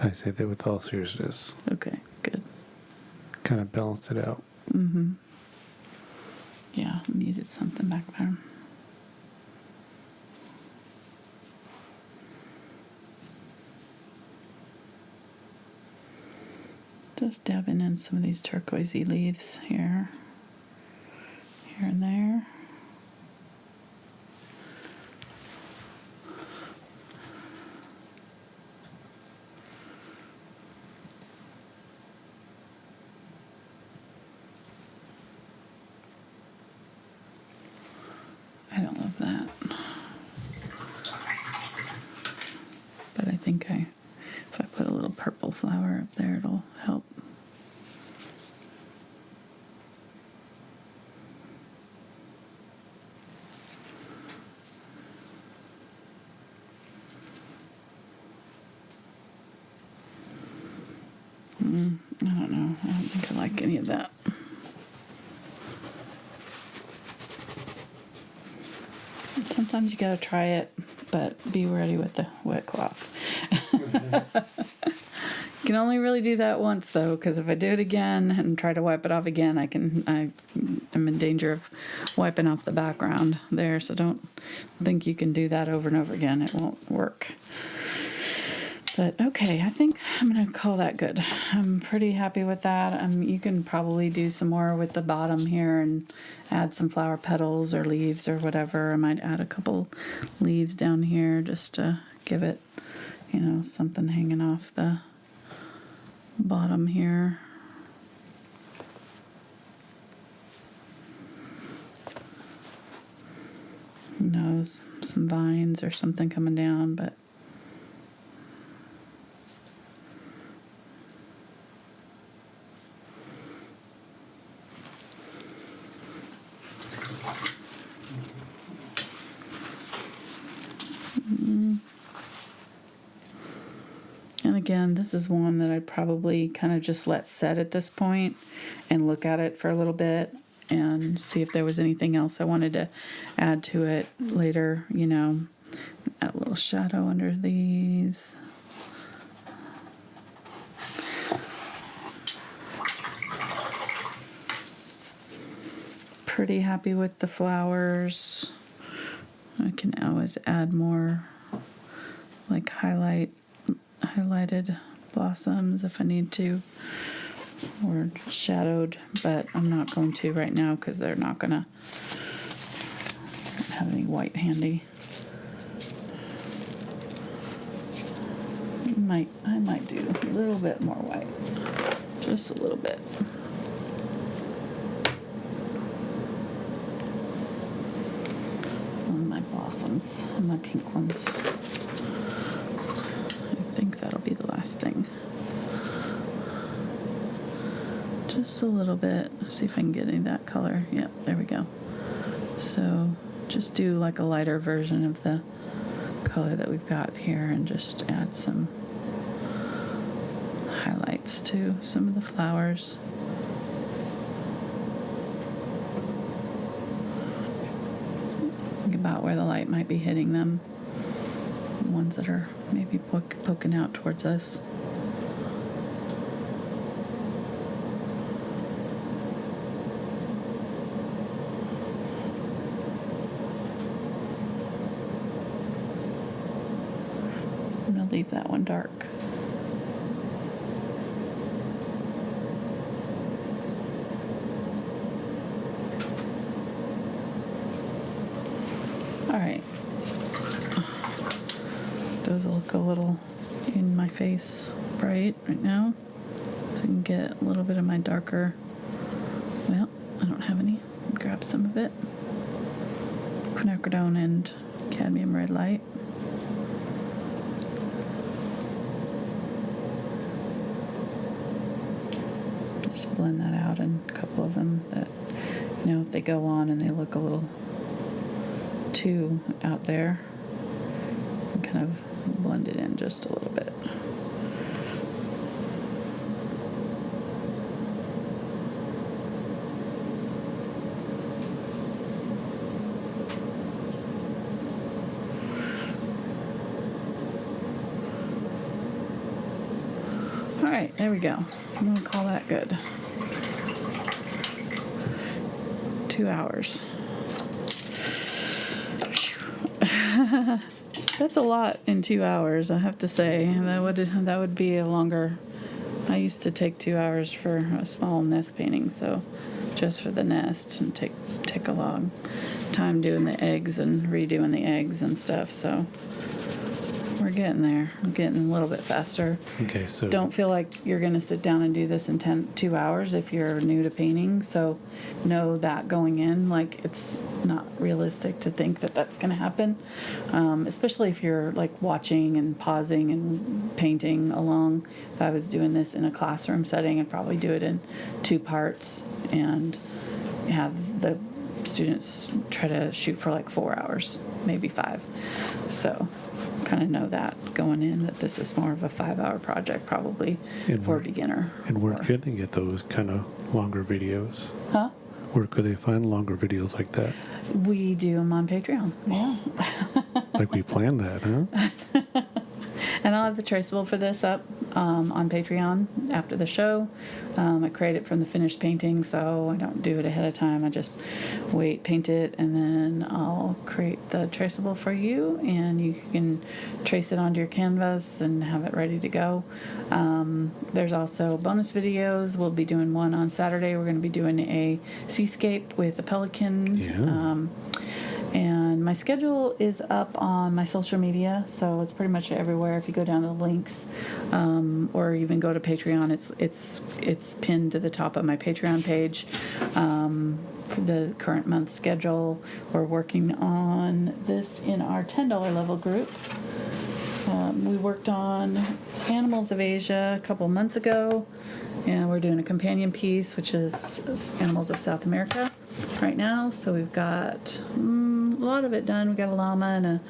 I say that with all seriousness. Okay, good. Kind of balanced it out. Yeah, needed something back there. Just dabbing in some of these turquoisey leaves here and there. I don't love that, but I think if I put a little purple flower up there, it'll help. I don't know. I don't think I like any of that. Sometimes you gotta try it, but be ready with the wet cloth. You can only really do that once though, because if I do it again and try to wipe it off again, I'm in danger of wiping off the background there. So don't think you can do that over and over again. It won't work. But okay, I think I'm gonna call that good. I'm pretty happy with that. You can probably do some more with the bottom here and add some flower petals or leaves or whatever. I might add a couple leaves down here just to give it, something hanging off the bottom here. Who knows, some vines or something coming down, but And again, this is one that I'd probably kind of just let set at this point and look at it for a little bit and see if there was anything else I wanted to add to it later, you know. Add a little shadow under these. Pretty happy with the flowers. I can always add more like highlighted blossoms if I need to, or shadowed, but I'm not going to right now because they're not gonna have any white handy. I might do a little bit more white, just a little bit. On my blossoms, and my pink ones. I think that'll be the last thing. Just a little bit. See if I can get any of that color. Yep, there we go. So just do like a lighter version of the color that we've got here and just add some highlights to some of the flowers. Think about where the light might be hitting them. The ones that are maybe poking out towards us. I'm going to leave that one dark. All right. Does look a little in my face bright right now. So we can get a little bit of my darker. Well, I don't have any. Grab some of it. Quinacridone and Cadmium Red Light. Just blend that out in a couple of them that, you know, if they go on and they look a little too out there, and kind of blend it in just a little bit. All right, there we go. I'm gonna call that good. 2 hours. That's a lot in 2 hours, I have to say. That would be a longer. I used to take 2 hours for a small nest painting, so just for the nest, and take a long time doing the eggs and redoing the eggs and stuff. So we're getting there. We're getting a little bit faster. Okay, so Don't feel like you're going to sit down and do this in 2 hours if you're new to painting. So know that going in, like, it's not realistic to think that that's going to happen, especially if you're like watching and pausing and painting along. If I was doing this in a classroom setting, I'd probably do it in 2 parts and have the students try to shoot for like 4 hours, maybe 5. So kind of know that going in, that this is more of a 5-hour project probably for a beginner. And where could they get those kind of longer videos? Huh? Where could they find longer videos like that? We do them on Patreon. Yeah. Like we planned that, huh? And I'll have the traceable for this up on Patreon after the show. I create it from the finished painting, so I don't do it ahead of time. I just paint it, and then I'll create the traceable for you, and you can trace it onto your canvas and have it ready to go. There's also bonus videos. We'll be doing one on Saturday. We're going to be doing a seascape with a pelican. Yeah. And my schedule is up on my social media, so it's pretty much everywhere. If you go down to the links, or even go to Patreon, it's pinned to the top of my Patreon page. For the current month schedule, we're working on this in our $10 level group. We worked on Animals of Asia a couple months ago, and we're doing a companion piece, which is Animals of South America right now. So we've got a lot of it done. We got a llama and a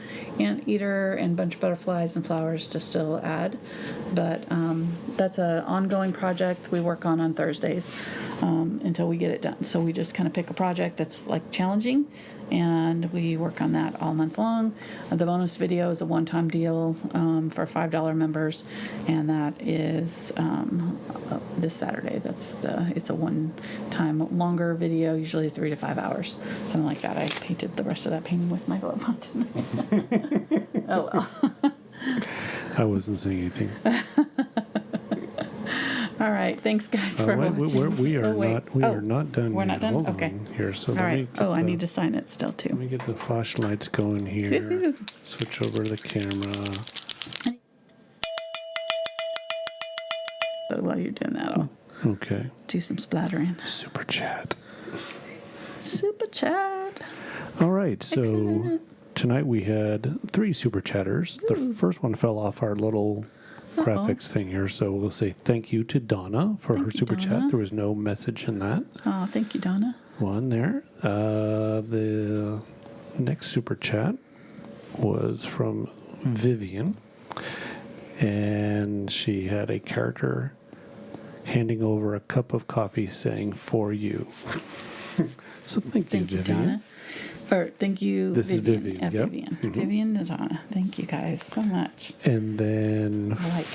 anteater and a bunch of butterflies and flowers to still add. But that's an ongoing project we work on Thursdays until we get it done. So we just kind of pick a project that's like challenging, and we work on that all month long. The bonus video is a one-time deal for $5 members, and that is this Saturday. It's a one-time longer video, usually 3 to 5 hours, something like that. I painted the rest of that painting with my glove on tonight. Oh well. I wasn't saying anything. All right, thanks guys for watching. We are not done. We're yet. not done? Hold Okay. on here. So All let right. me get I need to sign it still Let too. me get the flashlights going here. Woohoo. Switch over to the camera. So while you're doing that, I'll Okay. do some splattering. Super chat. Super chat. All right. So Excellent. tonight we had 3 super chatters. The first one fell off our little graphics thing here, so we'll say thank you to Donna for her you, super Donna. chat. There was no message in that Oh, thank you, Donna. one there. The next super chat was from Vivian, and she had a character handing over a cup of coffee saying "for you." So thank you, Thank you, Vivian. Donna. Or thank you, This is Vivian. Vivian, Yeah, yep. Vivian. Mhm. Vivian and Donna. Thank you guys so much. And then I like.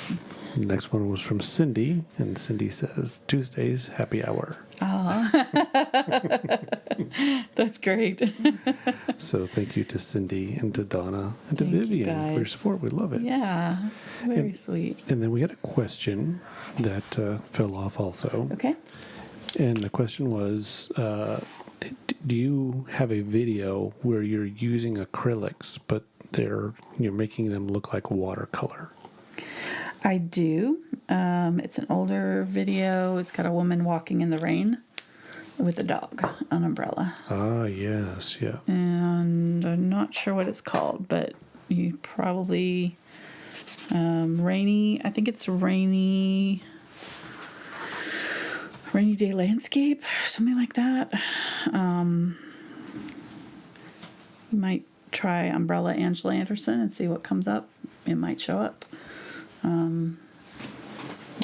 the next one was from Cindy, and Cindy says, Tuesdays, happy hour. Oh, that's great. So thank you to Cindy and to Donna and to Thank you, Vivian for your guys. support. We love it. Yeah, very And- sweet. And then we had a question that fell off also. Okay. And the question was, do you have a video where you're using acrylics, but you're making them look like watercolor? I do. It's an older video. It's got a woman walking in the rain with a dog, an umbrella. Ah, yes, yeah. And I'm not sure what it's called, but you probably rainy. I think it's rainy day landscape, something like that. You might try umbrella Angela Anderson and see what comes up. It might show up. I'm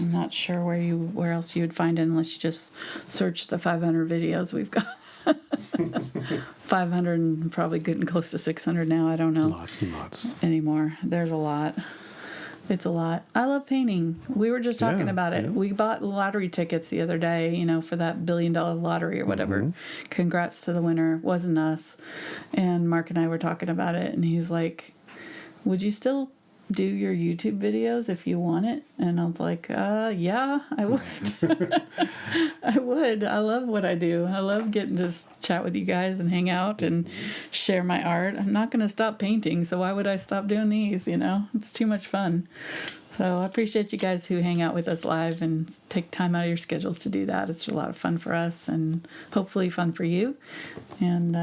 not sure where else you would find it unless you just search the 500 videos we've got. 500 and probably getting close to 600 now. I don't know Lots and lots. anymore. There's a lot. It's a lot. I love painting. We were just talking Yeah, about it. yeah. We bought lottery tickets the other day, for that $1 billion lottery or whatever. Congrats to the winner. Wasn't us. And Mark and I were talking about it, and he's like, would you still do your YouTube videos if you want it? And I was like, yeah, I would. I would. I love what I do. I love getting to chat with you guys and hang out and share my art. I'm not going to stop painting, so why would I stop doing these? It's too much fun. So I appreciate you guys who hang out with us live and take time out of your schedules to do that. It's a lot of fun for us and hopefully fun for you. And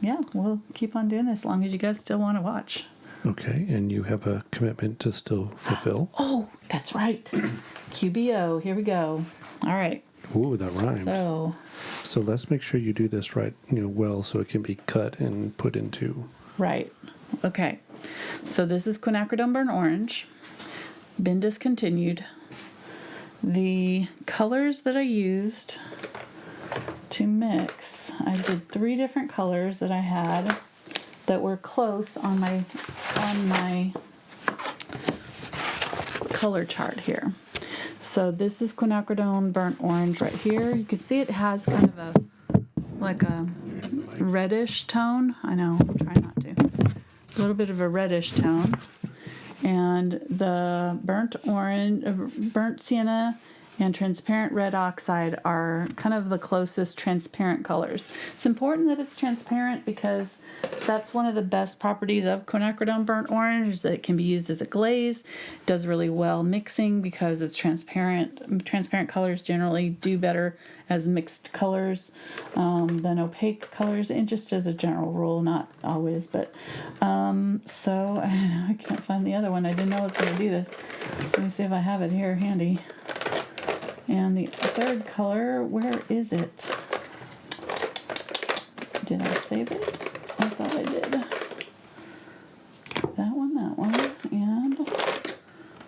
yeah, we'll keep on doing this as long as you guys still want to watch. Okay, and you have a commitment to still fulfill. Oh, that's right. QBO. Here we go. All right. Ooh, that rhymed. So, let's make sure you do this right, well, so it can be cut and put into. right. Okay. So this is Quinacridone Burnt Orange. Been discontinued. The colors that I used to mix, I did 3 different colors that I had that were close on my color chart here. So this is Quinacridone Burnt Orange right here. You can see it has kind of a reddish tone. I know, I'm trying not to. A little bit of a reddish tone. And the burnt sienna and transparent red oxide are kind of the closest transparent colors. It's important that it's transparent because that's one of the best properties of Quinacridone Burnt Orange, is that it can be used as a glaze. It does really well mixing because it's transparent. Transparent colors generally do better as mixed colors than opaque colors, and just as a general rule, not always. But so I can't find the other one. I didn't know I was going to do this. Let me see if I have it here handy. And the third color, where is it? Did I save it? I thought I did. That one, and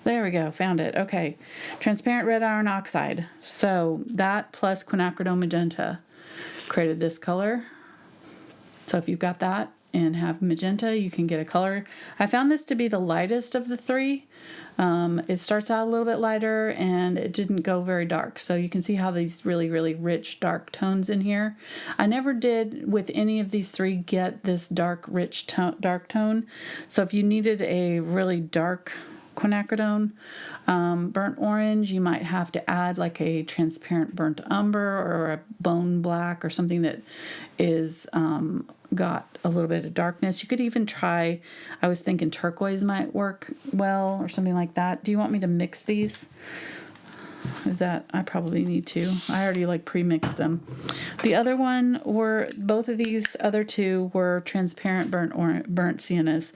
there we go, found it. Okay, transparent red iron oxide. So that plus Quinacridone Magenta created this color. So if you've got that and have magenta, you can get a color. I found this to be the lightest of the three. It starts out a little bit lighter and it didn't go very dark. So you can see how these really, really rich dark tones in here. I never did with any of these three get this dark, rich dark tone. So if you needed a really dark quinacridone burnt orange, you might have to add like a transparent burnt umber or a bone black or something that is got a little bit of darkness. You could even try, I was thinking turquoise might work well or something like that. Do you want me to mix these? Is that, I probably need to. I already like pre-mixed them. The other one were, both of these other two were transparent burnt siennas.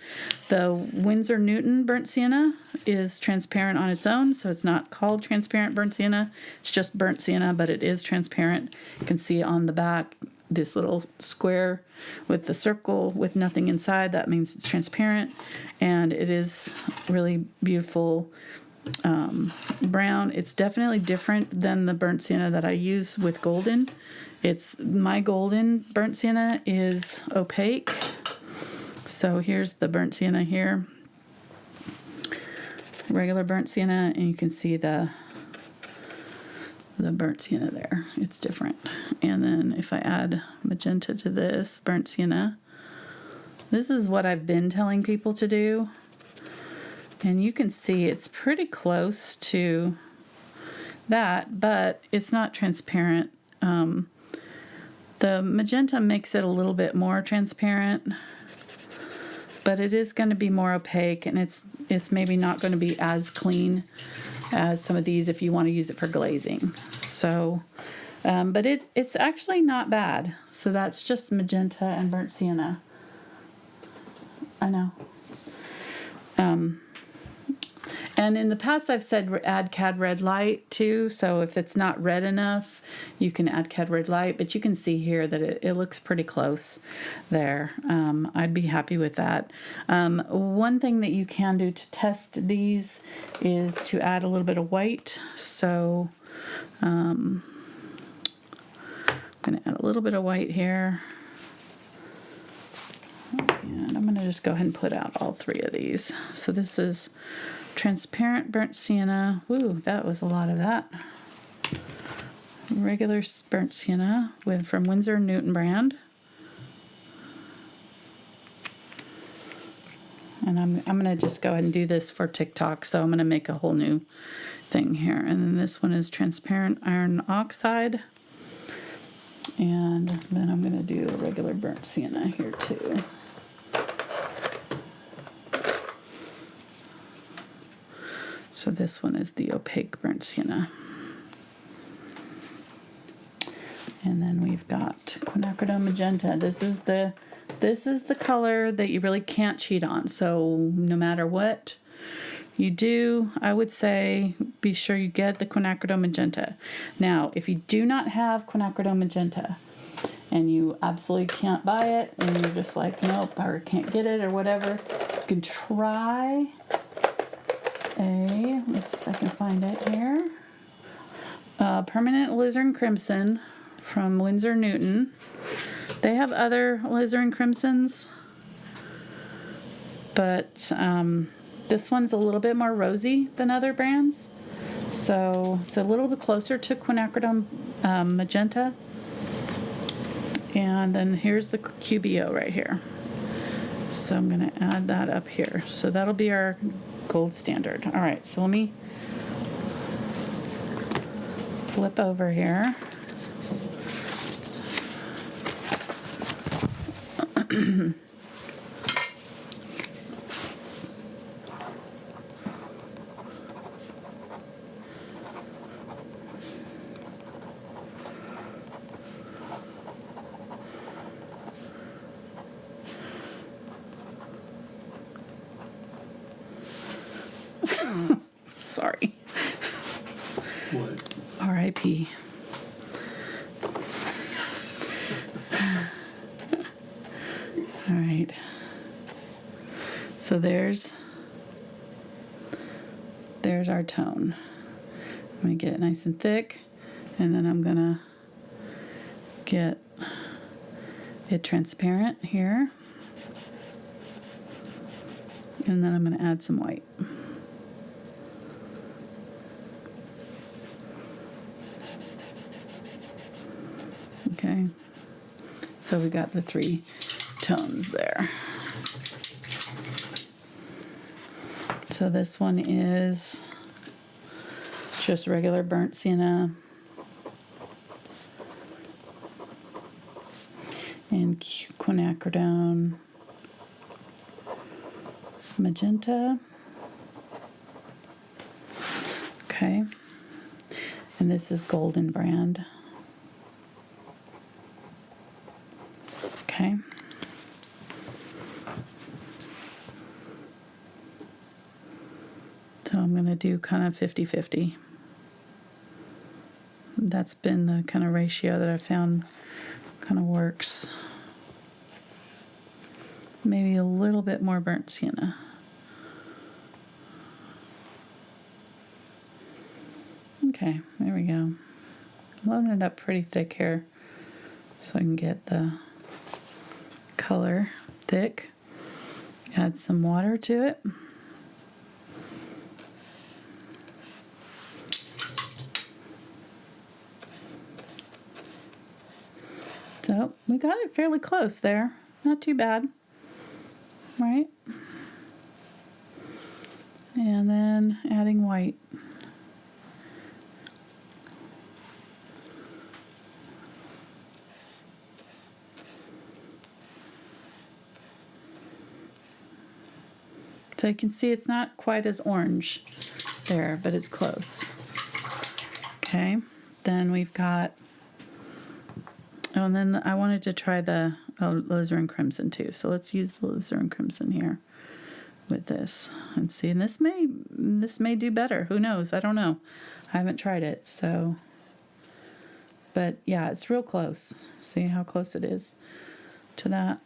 The Winsor Newton burnt sienna is transparent on its own, so it's not called transparent burnt sienna. It's just burnt sienna, but it is transparent. You can see on the back this little square with the circle with nothing inside. That means it's transparent, and it is really beautiful brown. It's definitely different than the burnt sienna that I use with golden. It's my golden burnt sienna is opaque. So here's the burnt sienna here, regular burnt sienna, and you can see the burnt sienna there. It's different. And then if I add magenta to this burnt sienna, this is what I've been telling people to do. And you can see it's pretty close to that, but it's not transparent. The magenta makes it a little bit more transparent, but it is going to be more opaque, and it's maybe not going to be as clean as some of these if you want to use it for glazing. So, but it's actually not bad. So that's just magenta and burnt sienna. I know. And in the past I've said add Cad Red Light too, so if it's not red enough, you can add Cad Red Light, but you can see here that it looks pretty close there. I'd be happy with that. One thing that you can do to test these is to add a little bit of white. So I'm going to add a little bit of white here. And I'm going to just go ahead and put out all three of these. So this is transparent burnt sienna. Woo, that was a lot of that. Regular burnt sienna from Winsor Newton brand. And I'm going to just go ahead and do this for TikTok. So I'm going to make a whole new thing here. And then this one is transparent iron oxide. And then I'm going to do a regular burnt sienna here too. So this one is the opaque burnt sienna. And then we've got Quinacridone Magenta. This is the color that you really can't cheat on. So no matter what you do, I would say be sure you get the Quinacridone Magenta. Now, if you do not have Quinacridone Magenta and you absolutely can't buy it and you're just like, nope, or can't get it or whatever, you can try let's see if I can find it here. Permanent Alizarin Crimson from Winsor Newton. They have other alizarin crimsons, but this one's a little bit more rosy than other brands. So it's a little bit closer to Quinacridone Magenta. And then here's the QBO right here. So I'm going to add that up here. So that'll be our gold standard. All right, so let me flip over here. Sorry. What? R.I.P. So there's our tone. I'm going to get it nice and thick, and then I'm going to get it transparent here. And then I'm going to add some white. Okay, so we got the 3 tones there. So this one is just regular burnt sienna and Quinacridone Magenta. Okay, and this is Golden Brand. Okay. So I'm going to do kind of 50-50. That's been the kind of ratio that I found kind of works. Maybe a little bit more burnt sienna. Okay, there we go. Loading it up pretty thick here so I can get the color thick. Add some water to it. So we got it fairly close there. Not too bad. Right? And then adding white. So you can see it's not quite as orange there, but it's close. Okay, then we've got, oh, and then I wanted to try the alizarin crimson too. So let's use the alizarin crimson here with this and see. And this may do better. Who knows? I don't know. I haven't tried it. So, but yeah, it's real close. See how close it is to that.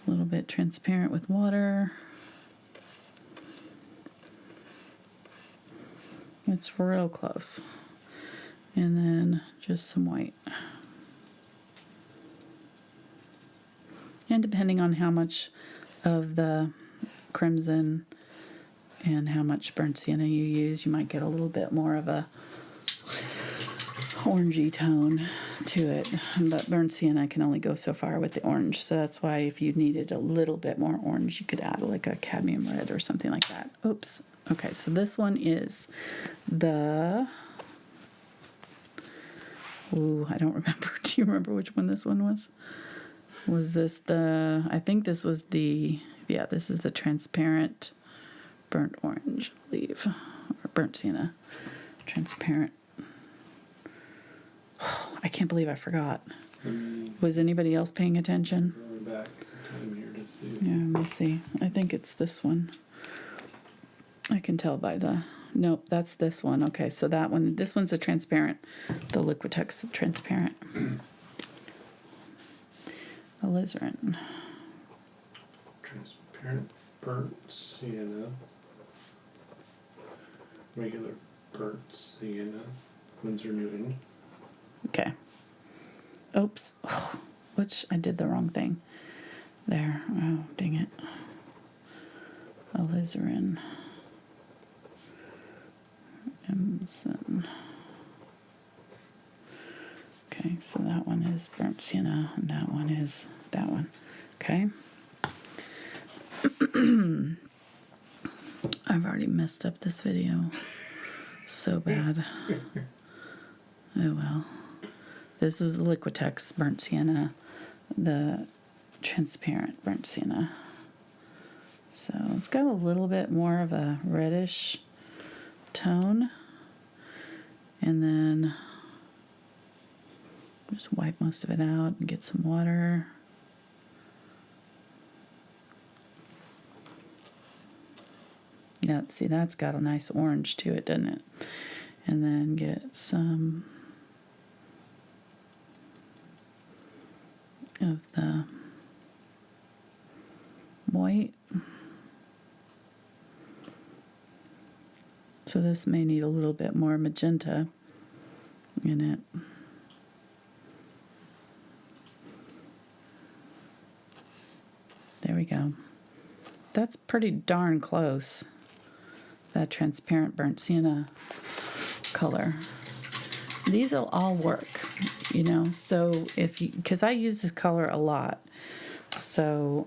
A little bit transparent with water. It's real close. And then just some white. And depending on how much of the crimson and how much burnt sienna you use, you might get a little bit more of a orangey tone to it, but burnt sienna can only go so far with the orange, so that's why if you needed a little bit more orange, you could add like a cadmium red or something like that. Oops. Okay, so this one is the, ooh, I don't remember. Do you remember which one this one was? Was this the, I think this was the, yeah, this is the transparent burnt orange, I believe, or burnt sienna, transparent. I can't believe I forgot. Was anybody else paying attention? Yeah, let me see. I think it's this one. I can tell by the, nope, that's this one. Okay, so that one, this one's a transparent, the Liquitex transparent. Alizarin. Transparent burnt sienna. Regular burnt sienna. Winsor Newton. Okay. Oops. Oh, which I did the wrong thing. There. Oh, dang it. Alizarin. Emerson. Okay, so that one is burnt sienna, and that one is that one. Okay. I've already messed up this video so bad. Oh well. This was the Liquitex burnt sienna, the transparent burnt sienna. So it's got a little bit more of a reddish tone. And then just wipe most of it out and get some water. Yeah, see, that's got a nice orange to it, doesn't it? And then get some of the white. So this may need a little bit more magenta in it. There we go. That's pretty darn close. That transparent burnt sienna color. These will all work, you know, so if you, because I use this color a lot, so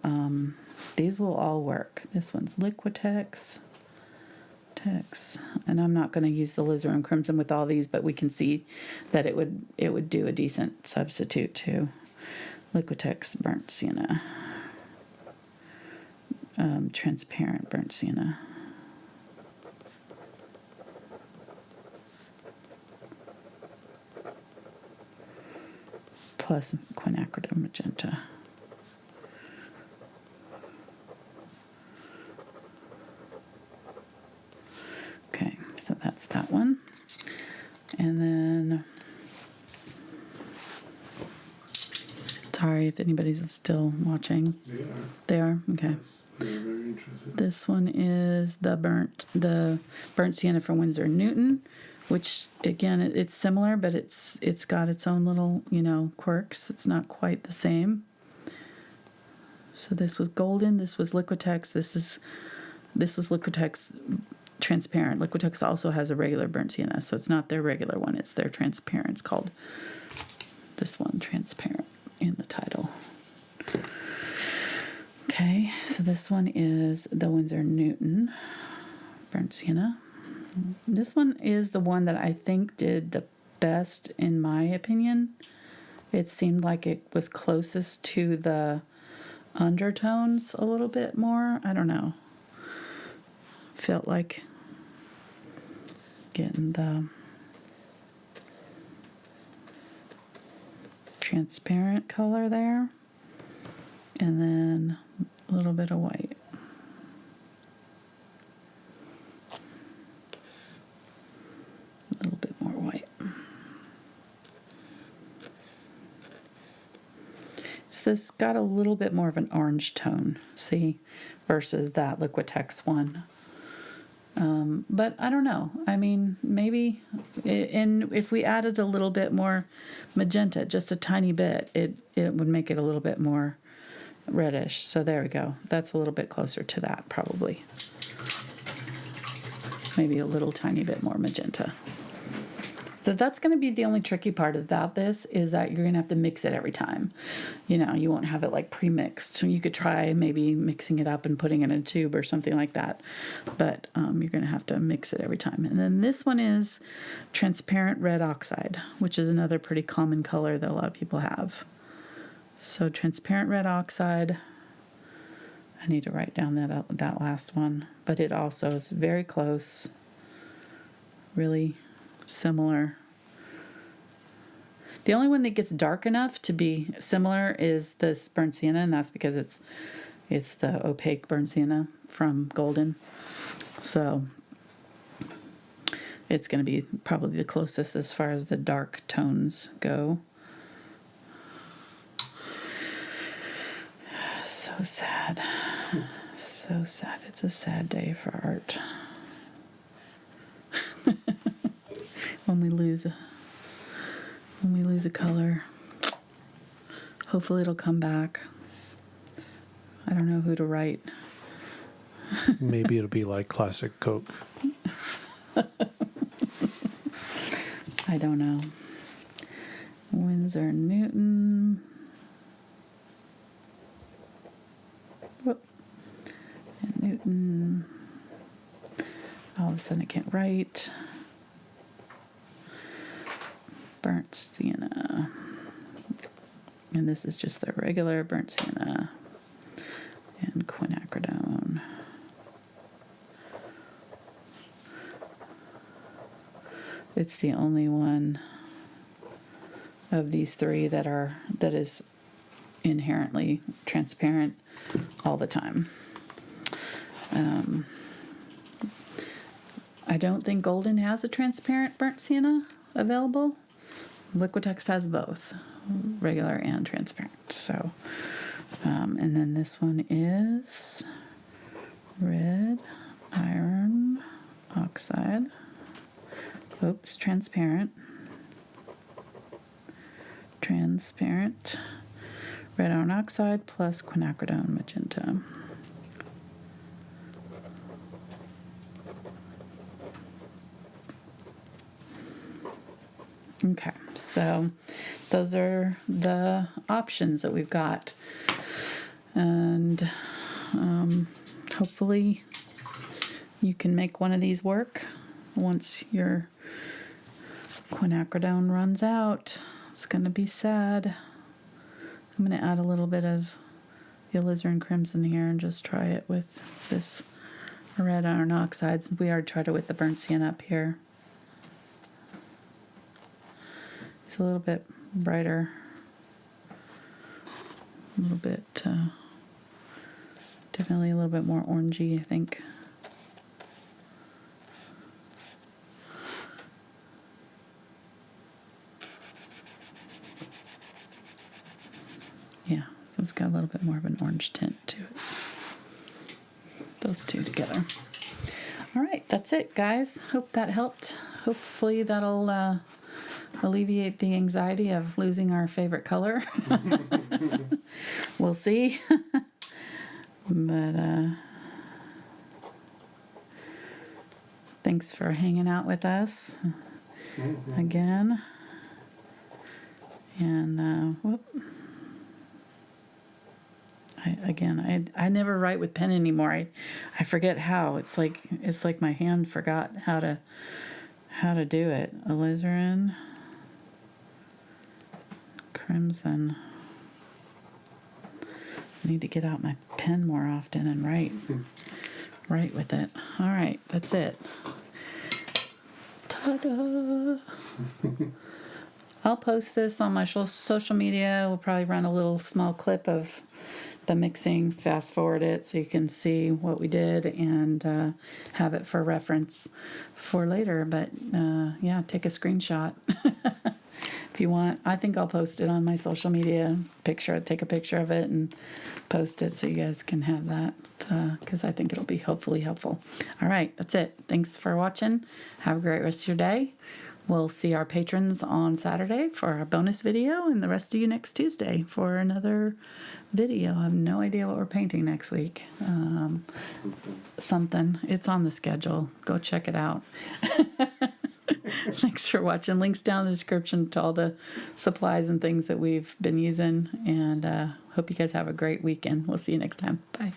these will all work. This one's Liquitex. And I'm not going to use the alizarin crimson with all these, but we can see that it would do a decent substitute too. Liquitex burnt sienna, transparent burnt sienna. Plus Quinacridone Magenta. Okay, so that's that one. And then, sorry if anybody's still watching. They are? Okay. They're very interested. This one is the burnt sienna from Winsor & Newton, which again, it's similar, but it's got its own little, you know, quirks. It's not quite the same. So this was golden, this was Liquitex, this was Liquitex transparent. Liquitex also has a regular burnt sienna, so it's not their regular one, it's their transparent. It's called this one transparent in the title. Okay, so this one is the Winsor & Newton burnt sienna. This one is the one that I think did the best in my opinion. It seemed like it was closest to the undertones a little bit more. I don't know. Felt like getting the transparent color there. And then a little bit of white. A little bit more white. So this got a little bit more of an orange tone, see, versus that Liquitex one. But I don't know. I mean, maybe, and if we added a little bit more magenta, just a tiny bit, it would make it a little bit more reddish. So there we go. That's a little bit closer to that, probably. Maybe a little tiny bit more magenta. So that's going to be the only tricky part about this, is that you're going to have to mix it every time. You know, you won't have it like pre-mixed. So you could try maybe mixing it up and putting it in a tube or something like that. But you're going to have to mix it every time. And then this one is transparent red oxide, which is another pretty common color that a lot of people have. So transparent red oxide. I need to write down that last one. But it also is very close. Really similar. The only one that gets dark enough to be similar is this burnt sienna, and that's because it's the opaque burnt sienna from Golden. So it's going to be probably the closest as far as the dark tones go. So sad. So sad. It's a sad day for art. When we lose a color. Hopefully it'll come back. I don't know who to write. Maybe it'll be like classic Coke. I don't know. Winsor & Newton. Whoop. And Newton. All of a sudden I can't write. Burnt sienna. And this is just the regular burnt sienna. And quinacridone. It's the only one of these three that is inherently transparent all the time. I don't think Golden has a transparent burnt sienna available. Liquitex has both, regular and transparent. So And then this one is red iron oxide. Oops, transparent. Transparent red iron oxide plus quinacridone magenta. Okay, so those are the options that we've got. And hopefully you can make one of these work once your quinacridone runs out. It's going to be sad. I'm going to add a little bit of the alizarin crimson here and just try it with this red iron oxide, since we already tried it with the burnt sienna up here. It's a little bit brighter, a little bit, definitely a little bit more orangey, I think. Yeah, so it's got a little bit more of an orange tint to it. Those two together. All right, that's it, guys. Hope that helped. Hopefully that'll alleviate the anxiety of losing our favorite color. We'll see. But thanks for hanging out with us again. And whoop. I never write with pen anymore. I forget how. It's like my hand forgot how to do it. Alizarin, crimson. I need to get out my pen more often and write with it. All right, that's it. Ta-da! I'll post this on my social media. We'll probably run a little small clip of the mixing, fast forward it so you can see what we did and have it for reference for later. But yeah, take a screenshot if you want. I think I'll post it on my social media take a picture of it and post it so you guys can have that, because I think it'll be hopefully helpful. All right, that's it. Thanks for watching. Have a great rest of your day. We'll see our patrons on Saturday for our bonus video, and the rest of you next Tuesday for another video. I have no idea what we're painting next week. Something. It's on the schedule. Go check it out. Thanks for watching. Links down in the description to all the supplies and things that we've been using. And hope you guys have a great weekend. We'll see you next time. Bye.